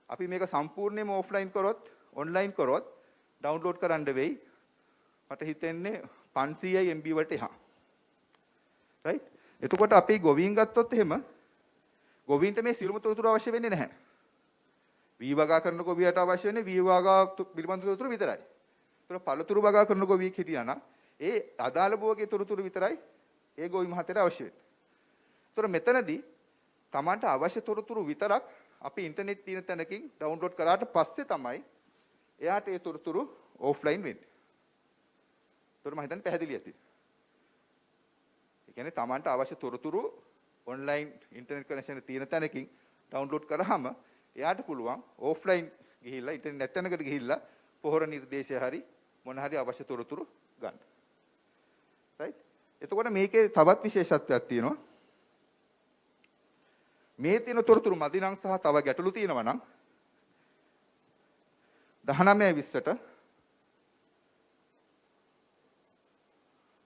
අපි මේක සම්පූර්ණයෙන්ම offline කරොත්, online කරොත් download කරන්න වෙයි. මට හිතෙන්නේ 500 MB වලට එහා. right? එතකොට අපි ගොවීන් ගත්තොත් එහෙම ගොවීන්ට මේ සියලුම තොරතුරු අවශ්‍ය වෙන්නේ නැහැ. වී වගා කරන ගොවියට අවශ්‍ය වෙන්නේ වී වගා පිළිබඳ තොරතුරු විතරයි. ඒතර පළතුරු වගා කරන ගොවියෙක් හිටියා නම් ඒ අදාළ භෝගයේ තොරතුරු විතරයි ඒ ගොවි මහතට අවශ්‍ය වෙන්නේ. ඒතර මෙතනදී Tamanට අවශ්‍ය තොරතුරු විතරක් අපි ඉන්ටර්නෙට් තියෙන තැනකින් ඩවුන්ලෝඩ් කරාට පස්සේ තමයි එයාට ඒ තොරතුරු ඔෆ්ලයින් වෙන්නේ. ඒතර මම හිතන්නේ පැහැදිලි ඇති. ඒ කියන්නේ Tamanට අවශ්‍ය තොරතුරු ඔන්ලයින් ඉන්ටර්නෙට් කනෙක්ෂන් තියෙන තැනකින් ඩවුන්ලෝඩ් කරාම එයාට පුළුවන් ඔෆ්ලයින් ගිහිල්ලා ඉන්ටර්නෙට් නැත්නම්කට ගිහිල්ලා පොහොර නිර්දේශය හරි මොන හරි අවශ්‍ය තොරතුරු ගන්න. right? එතකොට මේකේ තවත් විශේෂත්වයක් තියෙනවා. මේ තියෙන තොරතුරු මදි නම් සහ තව ගැටලු තියෙනවා නම් 1920ට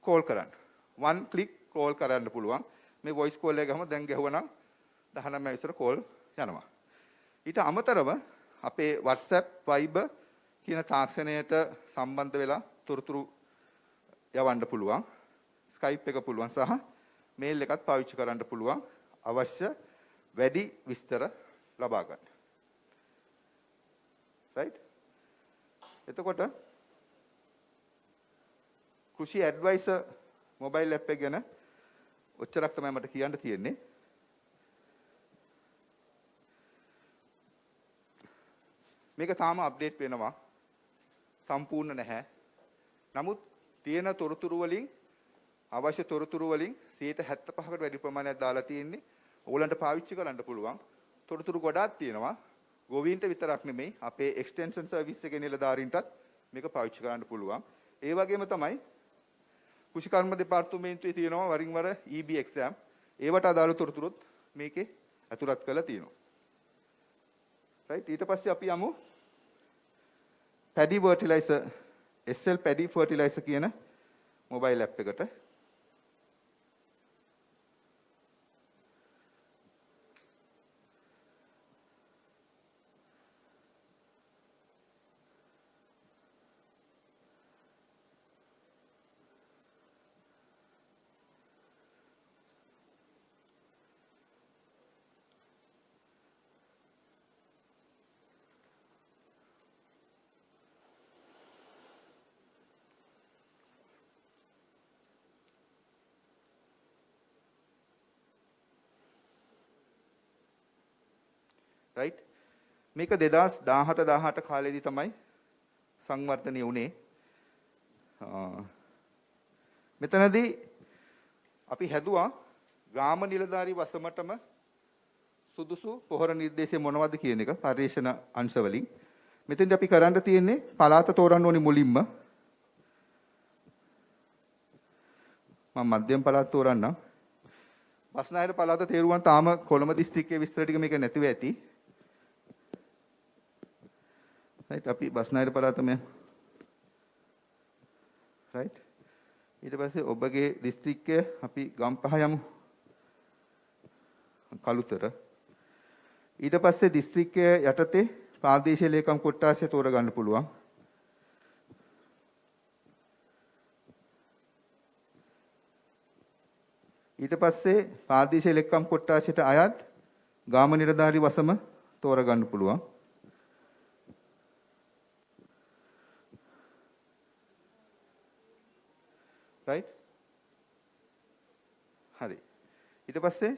කෝල් කරන්න. one click කෝල් කරන්න පුළුවන්. මේ voice call එක ගහම දැන් ගැහුවා නම් 1920ට කෝල් යනවා. ඊට අමතරව අපේ WhatsApp, Viber කියන තාක්ෂණයට සම්බන්ධ වෙලා තොරතුරු යවන්න පුළුවන්. Skype එක පුළුවන් සහ mail එකත් පාවිච්චි කරන්න පුළුවන්. අවශ්‍ය වැඩි විස්තර ලබා ගන්න. right? එතකොට කෘෂි ඇඩ්වයිසර් මොබයිල් ඇප් එක ගැන ඔච්චරක් තමයි මට කියන්න තියෙන්නේ. මේක තාම අප්ඩේට් වෙනවා. සම්පූර්ණ නැහැ. නමුත් තියෙන තොරතුරු වලින් අවශ්‍ය තොරතුරු වලින් 75%කට වැඩි ප්‍රමාණයක් දාලා තියෙන්නේ. ඕගලන්ට පාවිච්චි කරන්න පුළුවන්. තොරතුරු ගොඩාක් තියෙනවා. ගොවීන්ට විතරක් නෙමෙයි අපේ එක්ස්ටෙන්ෂන් සර්විස් එකේ නිලධාරීන්ටත් මේක පාවිච්චි කරන්න පුළුවන්. ඒ වගේම තමයි කෘෂිකර්ම දෙපාර්තමේන්තුවේ තියෙනවා වරින් වර EB exam. ඒවට අදාළ තොරතුරුත් මේකේ ඇතුළත් කරලා තියෙනවා. right? ඊට පස්සේ අපි යමු paddy fertilizer SL paddy fertilizer කියන මොබයිල් ඇප් එකට. right? මේක 2017 18 කාලේදී තමයි සංවර්ධනය වුණේ. මෙතනදී අපි හැදුවා ග්‍රාම නිලධාරී වසමටම සුදුසු පොහොර නිර්දේශය මොනවද කියන එක පරිශන අංශ වලින්. මෙතෙන්දී අපි කරන්න තියෙන්නේ පළාත තෝරන්න ඕනි මුලින්ම. මම මධ්‍යම පළාත තෝරන්නම්. බස්නාහිර පළාත තේරුවන් තාම කොළඹ දිස්ත්‍රික්කයේ විස්තර ටික මේක නැතිව ඇති. right අපි බස්නාහිර පළාතම right ඊට පස්සේ ඔබගේ දිස්ත්‍රික්කය අපි ගම්පහ යමු. කළුතර. ඊට පස්සේ දිස්ත්‍රික්කය යටතේ ප්‍රාදේශීය ලේකම් කොට්ටාශය තෝරගන්න පුළුවන්. ඊට පස්සේ ප්‍රාදේශීය ලේකම් කොට්ටාශයට අයත් ගාම නිලධාරී වසම තෝරගන්න පුළුවන්. right හරි. ඊට පස්සේ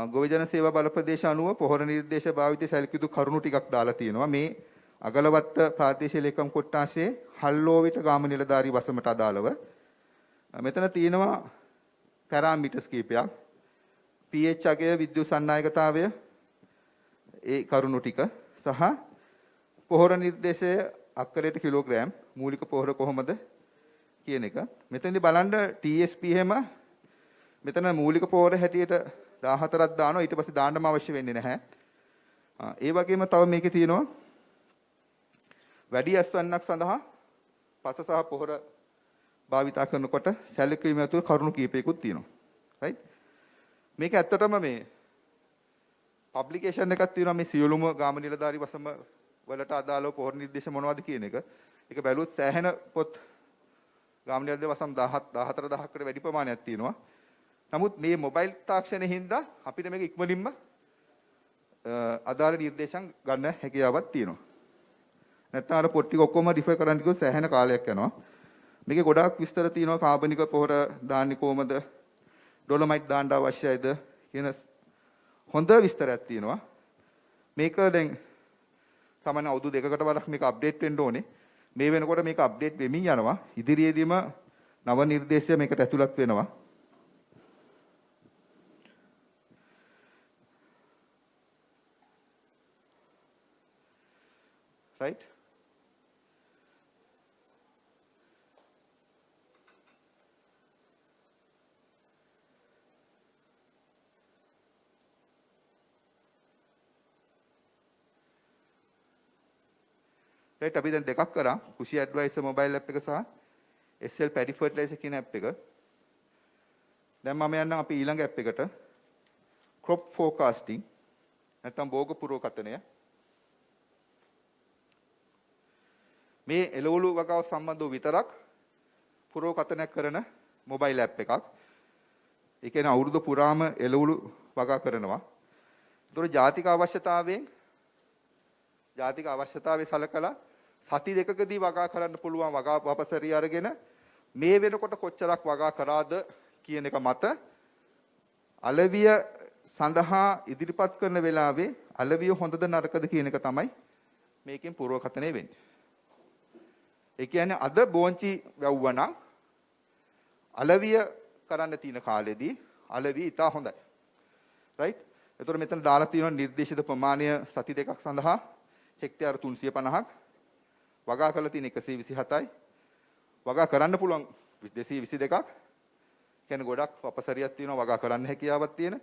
ගොවිජන සේවා බල ප්‍රදේශ අනුව පොහොර නිර්දේශ භාවිතය සැලකියුතු කරුණු ටිකක් දාලා තියෙනවා. මේ අගලවත්ත ප්‍රාදේශීය ලේකම් කොට්ටාශයේ හල්ලෝවිට ගාම නිලධාරී වසමට අදාළව මෙතන තියෙනවා පැරාමීටර්ස් කීපයක්. pH අගය, විද්‍යුත් සන්නායකතාවය, ඒ කරුණු ටික සහ පොහොර නිර්දේශය අක්කරයට කිලෝග්‍රෑම් මූලික පොහොර කොහොමද කියන එක. මෙතෙන්දී බලන්න TSP හැම මෙතන මූලික පොහොර හැටියට 14ක් දානවා. ඊට පස්සේ දාන්නම අවශ්‍ය වෙන්නේ නැහැ. ඒ වගේම තව මේකේ තියෙනවා වැඩි ඇස්වන්නක් සඳහා පස සහ පොහොර භාවිතා කරනකොට සැලකීම ඇතුළු කරුණු කීපයකුත් තියෙනවා. right මේක ඇත්තටම මේ පබ්ලිකේෂන් එකක් තියෙනවා මේ සියලුම ගාම නිලධාරී වසම වලට අදාළව පොහොර නිර්දේශ මොනවද කියන එක. ඒක බැලුවොත් සෑහෙන පොත් ගාම නිලධාරී වසම් 14000කට වැඩි ප්‍රමාණයක් තියෙනවා. නමුත් මේ මොබයිල් තාක්ෂණයෙන් හින්දා අපිට මේක ඉක්මනින්ම අදාළ නිර්දේශම් ගන්න හැකියාවක් තියෙනවා. නැත්නම් අර පොත් ටික ඔක්කොම රිෆර් කරන්න ගියොත් සෑහෙන කාලයක් යනවා. මේකේ ගොඩාක් විස්තර තියෙනවා කාබනික පොහොර දාන්නේ කොහමද? ඩොලොමයිට් දාන්න අවශ්‍යයිද කියන හොඳ විස්තරයක් තියෙනවා. මේක දැන් සාමාන්‍ය අවුරුදු දෙකකට වරක් මේක අප්ඩේට් වෙන්න ඕනේ. මේ වෙනකොට මේක අප්ඩේට් වෙමින් යනවා. ඉදිරියේදීම නව නිර්දේශය මේකට ඇතුළත් වෙනවා. right right අපි දැන් දෙකක් කරා කුෂි ඇඩ්වයිසර් මොබයිල් ඇප් එක සහ SL පැඩි ෆර්ටිලයිසර් කියන ඇප් එක. දැන් මම යන්නම් අපි ඊළඟ ඇප් එකට crop forecasting නැත්නම් භෝග පුරවකතනය. මේ එළවලු වගාව සම්බන්ධව විතරක් පුරවකතනයක් කරන මොබයිල් ඇප් එකක්. ඒ කියන්නේ අවුරුදු පුරාම එළවලු වගා කරනවා. ඒතර ජාතික අවශ්‍යතාවයේ සලකලා සති දෙකකදී වගා කරන්න පුළුවන් වගා වපසරිය අරගෙන මේ වෙනකොට කොච්චරක් වගා කරාද කියන එක මත අලවිය සඳහා ඉදිරිපත් කරන වෙලාවේ අලවිය හොඳද නරකද කියන එක තමයි මේකෙන් පුරවකතනය වෙන්නේ. ඒ කියන්නේ අද බෝංචි වැව්වනම් අලවිය කරන්න තියෙන කාලෙදී අලවිය ඉතා හොඳයි. right? එතකොට මෙතන දාලා තියෙනවා නිර්දේශිත ප්‍රමාණය සති දෙකක් සඳහා හෙක්ටයාර 350ක් වගා කරලා තියෙන 127යි. වගා කරන්න පුළුවන් 222ක්. කියන්නේ ගොඩක් වපසරියක් තියෙනවා වගා කරන්න හැකියාවක් තියෙන.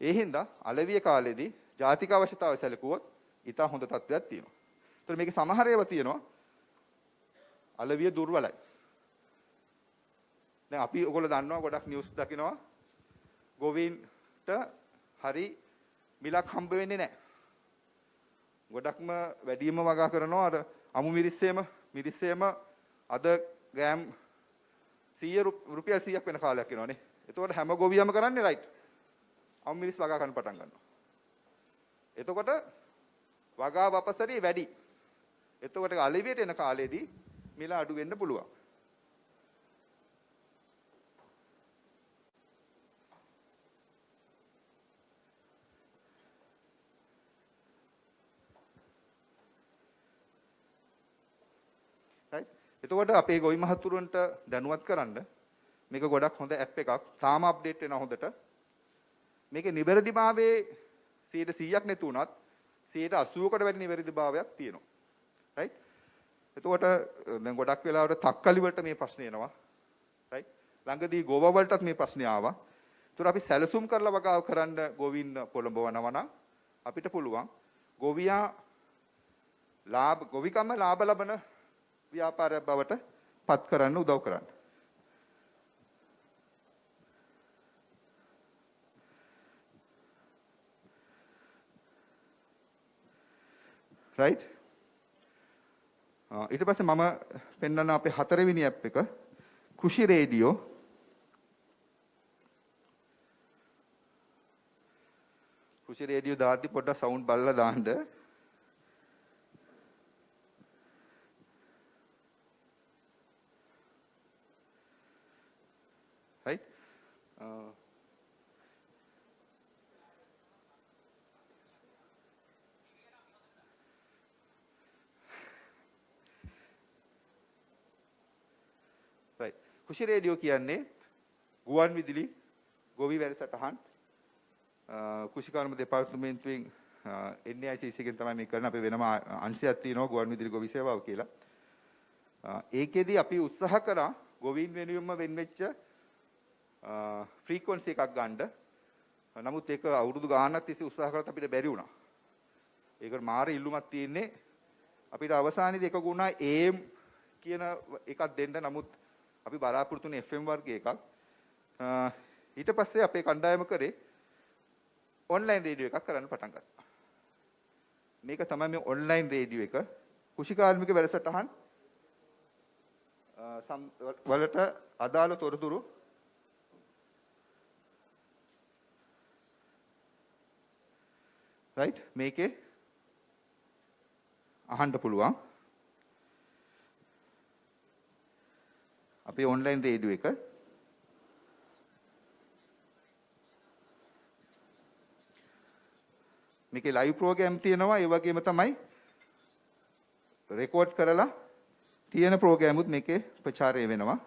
ඒ හින්දා අලවිය කාලෙදී ජාතික අවශ්‍යතාවය සැලකුවොත් ඉතා හොඳ තත්ත්වයක් තියෙනවා. එතකොට මේකේ සමහර ඒවා තියෙනවා අලවිය දුර්වලයි. දැන් අපි ඔයගොල්ලෝ දන්නවා ගොඩක් නිවුස් දකිනවා ගොවීන්ට හරි මිලක් හම්බ වෙන්නේ නැහැ. ගොඩක්ම වැඩිම වගා කරනවා අර අමු මිරිස්සෙම අද ග්‍රෑම් 100 රුපියල් 100ක් වෙන කාලයක් එනවානේ. එතකොට හැම ගොවියම කරන්නේ රයිට්. අමු මිරිස් වගා කරන්න පටන් ගන්නවා. එතකොට වගා වපසරිය වැඩි. එතකොට අලෙවියට එන කාලෙදී මිල අඩු වෙන්න පුළුවන්. right එතකොට අපේ ගොවි මහතුරුන්ට දැනුවත් කරන්න මේක ගොඩක් හොඳ ඇප් එකක් තාම අප්ඩේට් වෙන හොඳට මේකේ නිවැරදිභාවයේ 100%ක් නැතු වුණත් 80%කට වැඩි නිවැරදිභාවයක් තියෙනවා right එතකොට දැන් ගොඩක් වෙලාවට තක්කලි වලට මේ ප්‍රශ්නේ එනවා right ළඟදී ගෝව වලටත් මේ ප්‍රශ්නේ ආවා ඒතර අපි සැලසුම් කරලා වගාව කරන්න ගොවින් පොළඹවනවා නම් අපිට පුළුවන් ගොවියා ගොවිකම ලාභ ලබන ව්‍යාපාරයක් බවට පත් කරන්න උදව් කරන්න. right ඊට පස්සේ මම පෙන්වන අපේ හතරවෙනි ඇප් එක කෘෂි රේඩියෝ දාද්දි පොඩ්ඩක් සවුන්ඩ් බලලා දාන්න right right කෘෂි රේඩියෝ කියන්නේ ගුවන් විදුලි ගොවි වැඩසටහන් කෘෂිකර්ම දෙපාර්තමේන්තුවෙන් NICC එකෙන් තමයි මේ කරන අපේ වෙනම අංශයක් තියෙනවා ගුවන් විදුලි ගොවි සේවාව කියලා. ඒකෙදි අපි උත්සාහ කරා ගොවීන් වෙනුවෙන්ම වෙන්වෙච්ච ෆ්‍රීකවන්සි එකක් ගන්න. නමුත් ඒක අවුරුදු ගාණක් තිස්සේ උත්සාහ කරත් අපිට බැරි වුණා. ඒකට මාර ඉල්ලුමක් තියෙන්නේ අපිට අවසානයේදී එක ගුණා AM කියන එකක් දෙන්න. නමුත් අපි බලාපොරොත්තු වෙන FM වර්ගයේ එකක්. ඊට පස්සේ අපේ කණ්ඩායම කරේ ඔන්ලයින් රේඩියෝ එකක් කරන්න පටන් ගත්තා. මේක තමයි මේ ඔන්ලයින් රේඩියෝ එක. කෘෂිකාර්මික වැඩසටහන් වලට අදාළ තොරතුරු right මේකේ අහන්න පුළුවන්. අපේ ඔන්ලයින් රේඩියෝ එක මේකේ ලයිව් ප්‍රෝග්‍රෑම් තියෙනවා. ඒ වගේම තමයි රෙකෝඩ් කරලා තියෙන ප්‍රෝග්‍රෑමුත් මේකේ ප්‍රචාරය වෙනවා.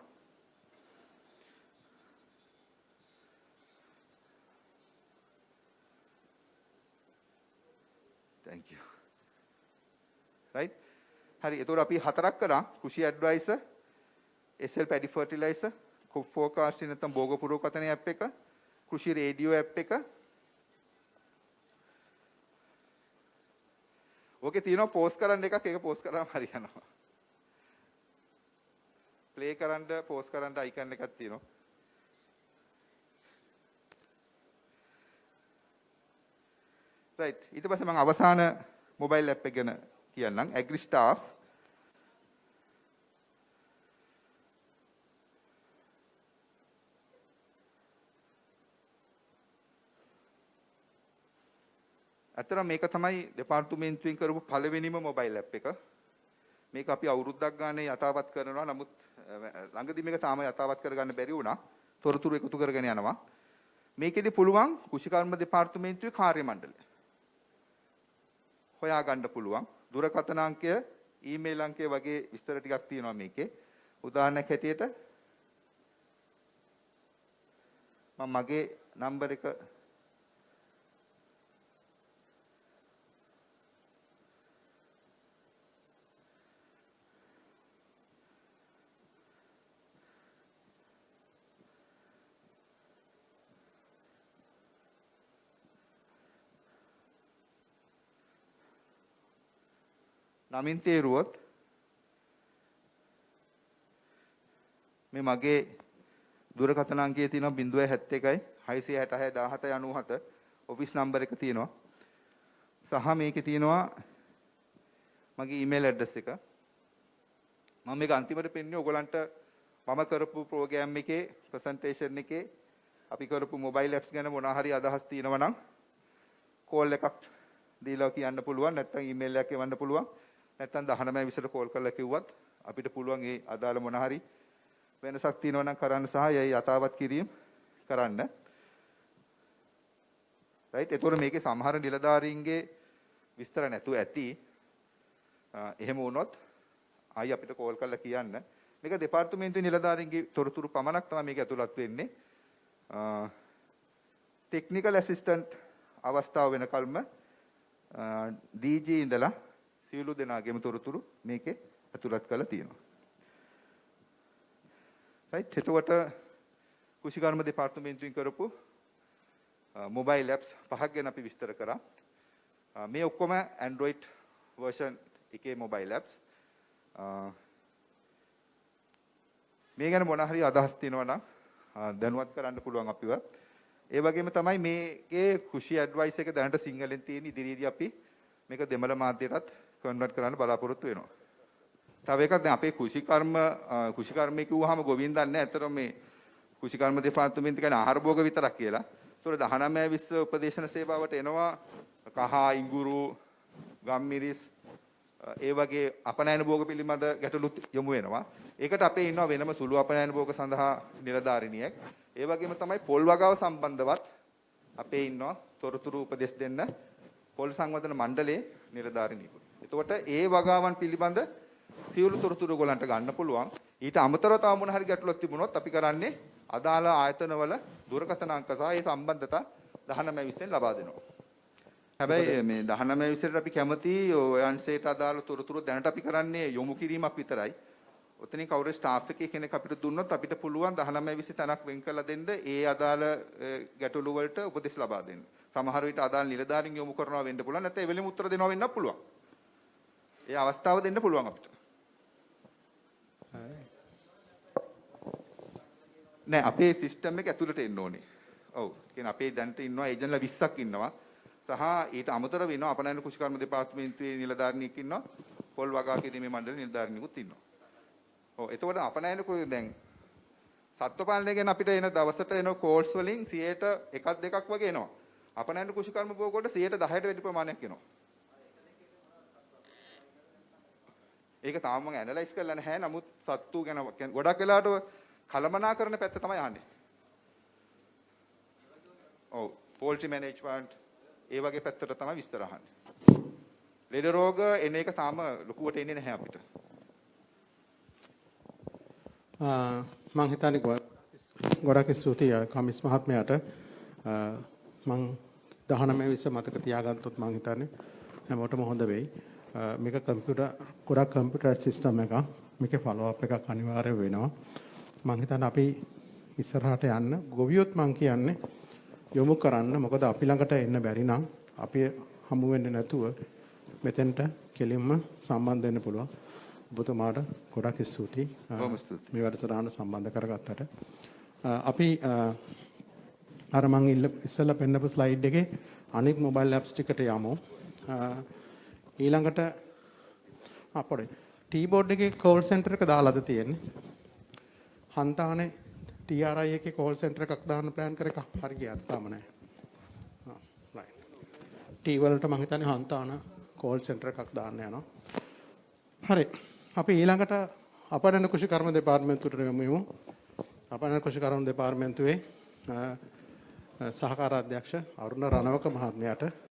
thank you right හරි එතකොට අපි හතරක් කරා කෘෂි ඇඩ්වයිසර් SL පැඩි ෆර්ටිලයිසර් ක්‍රොප් ෆෝකාස්ටින් නැත්නම් භෝග පුරෝකතන ඇප් එක කෘෂි රේඩියෝ ඇප් එක ඕකේ තියෙනවා පෝස්ට් කරන්න එකක් ඒක පෝස්ට් කරාම හරියනවා ප්ලේ කරන්න පෝස්ට් කරන්න අයිකන් එකක් තියෙනවා right ඊට පස්සේ මම අවසාන මොබයිල් ඇප් එක ගැන කියන්නම් ඇග්‍රිස්ටාෆ් අතන මේක තමයි දෙපාර්තමේන්තුවෙන් කරපු පළවෙනිම මොබයිල් ඇප් එක. මේක අපි අවුරුද්දක් ගානේ යථාවත් කරනවා. නමුත් ළඟදී මේක තාම යථාවත් කරගන්න බැරි වුණා. තොරතුරු එකතු කරගෙන යනවා. මේකෙදි පුළුවන් කෘෂිකර්ම දෙපාර්තමේන්තුවේ කාර්ය මණ්ඩලය හොයා ගන්න පුළුවන්. දුරකථන අංකය, ඊමේල් අංකය වගේ විස්තර ටිකක් තියෙනවා මේකේ. උදාහරණයක් හැටියට මම මගේ නම්බර් එක නමින් තේරුවොත් මේ මගේ දුරකථන අංකයේ තියෙනවා 071 666 1797 ඔෆිස් නම්බර් එක තියෙනවා සහ මේකේ තියෙනවා මගේ ඊමේල් ඇඩ්‍රස් එක මම මේක අන්තිමට පෙන්නේ ඔයගලන්ට මම කරපු ප්‍රෝග්‍රෑම් එකේ ප්‍රසන්ටේෂන් එකේ අපි කරපු මොබයිල් ඇප්ස් ගැන මොනවා හරි අදහස් තියෙනවා නම් කෝල් එකක් දීලා කියන්න පුළුවන් නැත්නම් ඊමේල් එකක් එවන්න පුළුවන් නැත්නම් 1920ට කෝල් කරලා කිව්වත් අපිට පුළුවන් ඒ අදාළ මොන හරි වෙනසක් තියෙනවා නම් කරන්න සහ යයි යථාවත් කිරීම කරන්න. රයිට් ඒතොර මේකේ සමහර නිලධාරීන්ගේ විස්තර නැතුව ඇති. එහෙම වුණොත් ආයි අපිට කෝල් කරලා කියන්න. මේක දෙපාර්තමේන්තුවේ නිලධාරීන්ගේ තොරතුරු පමණක් තමයි මේක ඇතුළත් වෙන්නේ. ටෙක්නිකල් ඇසිස්ටන්ට් අවස්ථාව වෙනකල්ම DG ඉඳලා සියලු දෙනාගේම තොරතුරු මේකේ ඇතුළත් කරලා තියෙනවා. රයිට්. එතකොට කුෂිකර්ම දෙපාර්තමේන්තුවෙන් කරපු මොබයිල් ඇප්ස් 5ක් ගැන අපි විස්තර කරා. මේ ඔක්කොම Android version එකේ මොබයිල් ඇප්ස්. මේ ගැන මොන හරි අදහස් තියෙනවා නම් දැනුවත් කරන්න පුළුවන් අපිව. ඒ වගේම තමයි මේකේ කුෂි ඇඩ්වයිස් එක දැනට සිංහලෙන් තියෙන ඉදිරියේදී අපි මේක දෙමළ මාධ්‍යයටත් කන්වර්ට් කරන්න බලාපොරොත්තු වෙනවා. තව එකක් දැන් අපේ කුෂිකර්මයේ කිව්වහම ගොවින් දන්නේ ඇත්තටම මේ කුෂිකර්ම දෙපාර්තමේන්තුව කියන්නේ ආහාර භෝග විතරක් කියලා. ඒතකොට 19 20 උපදේශන සේවාවට එනවා කහ ඉඟුරු ගම්මිරිස් ඒ වගේ අපනයන භෝග පිළිබඳ ගැටලු යොමු වෙනවා. ඒකට අපේ ඉන්නවා වෙනම සුළු අපනයන භෝග සඳහා නිලධාරිනියෙක්. ඒ වගේම තමයි පොල් වගාව සම්බන්ධවත් අපේ ඉන්නවා තොරතුරු උපදෙස් දෙන්න පොල් සංවර්ධන මණ්ඩලයේ නිලධාරිනියෙකුට. එතකොට ඒ වගාවන් පිළිබඳ සියලු තොරතුරු ඔයගලන්ට ගන්න පුළුවන්. ඊට අමතරව තව මොන හරි ගැටලුවක් තිබුණොත් අපි කරන්නේ අදාළ ආයතනවල දුරකථන අංක සහ ඒ සම්බන්ධතා 1920 ලබා දෙනවා. හැබැයි මේ 1920ට අපි කැමති ඔයන්සේට අදාළ තොරතුරු දැනට අපි කරන්නේ යොමු කිරීමක් විතරයි. ඔතනින් කවුරු ස්ටාෆ් එකේ කෙනෙක් අපිට දුන්නොත් අපිට පුළුවන් 1920 තැනක් වෙන් කරලා දෙන්න ඒ අදාළ ගැටලු වලට උපදෙස් ලබා දෙන්න. සමහර විට අදාළ නිලධාරීන් යොමු කරනවා වෙන්න පුළුවන්. නැත්නම් ඒ වෙලෙම උත්තර දෙනවා වෙන්නත් පුළුවන්. ඒ අවස්ථාව දෙන්න පුළුවන් අපිට. නෑ අපේ සිස්ටම් එක ඇතුළට එන්න ඕනේ. ඔව්. කියන්නේ අපේ දැනට ඉන්නවා ඒජන්ට්ලා 20ක් ඉන්නවා. සහ ඊට අමතරව වෙනවා අපනයන කුෂිකර්ම දෙපාර්තමේන්තුවේ නිලධාරිනියෙක් ඉන්නවා. පොල් වගා කිරීමේ මණ්ඩලයේ නිලධාරිනියෙකුත් ඉන්නවා. ඔව් එතකොට අපනයන දැන් සත්ව පාලනය ගැන අපිට එන දවසට එන කෝල්ස් වලින් 100ට 1ක් 2ක් වගේ එනවා. අපනයන කුෂිකර්ම භෝග වලට 10%ට වැඩි ප්‍රමාණයක් එනවා. ඒක තාම මම ඇනලයිස් කරලා නැහැ. නමුත් සත්තු ගැන ගොඩක් වෙලාවට කලමනාකරන පැත්ත තමයි අහන්නේ. ඔව් පෝල්ට්‍රි මැනේජ්මන්ට් ඒ වගේ පැත්තට තමයි විස්තර අහන්නේ. ලෙඩ රෝග එන එක තාම ලොකුවට එන්නේ නැහැ අපිට. මම හිතන්නේ ගොඩක් ස්තුතියි කමිස් මහත්මයාට. මම 19 මතක තියාගත්තොත් මම හිතන්නේ හැමෝටම හොඳ වෙයි. මේක ගොඩක් කම්පියුටර් සිස්ටම් එකක්. මේකේ ෆලෝ අප් එකක් අනිවාර්ය වෙනවා. මම හිතන්නේ අපි ඉස්සරහට යන්න ගොවියොත් මම කියන්නේ යොමු කරන්න. මොකද අපි ළඟට එන්න බැරි නම් අපි හමු වෙන්නේ නැතුව මෙතෙන්ට කෙලින්ම සම්බන්ධ වෙන්න පුළුවන්. ඔබතුමාට ගොඩක් ස්තුතියි. මේ වැඩසටහන සම්බන්ධ කරගත්තට. අපි අර මම ඉස්සෙල්ලා පෙන්නපු ස්ලයිඩ් එකේ අනිත් මොබයිල් ඇප්ස් ටිකට යමු. ඊළඟට අපොඩි කීබෝඩ් එකේ කෝල් සෙන්ටර් එක දාලාද තියෙන්නේ? හන්තානේ TRI එකේ කෝල් සෙන්ටර් එකක් දාන්න ප්ලෑන් කර එක හරි ගියාද? තාම නැහැ. රයිට්. T වලට මම හිතන්නේ හන්තාන කෝල් සෙන්ටර් එකක් දාන්න යනවා. හරි. අපි ඊළඟට අපනයන කුෂිකර්ම දෙපාර්තමේන්තුවට යමු. අපනයන කුෂිකර්ම දෙපාර්තමේන්තුවේ සහකාර අධ්‍යක්ෂ අරුණ රණවක මහත්මයාට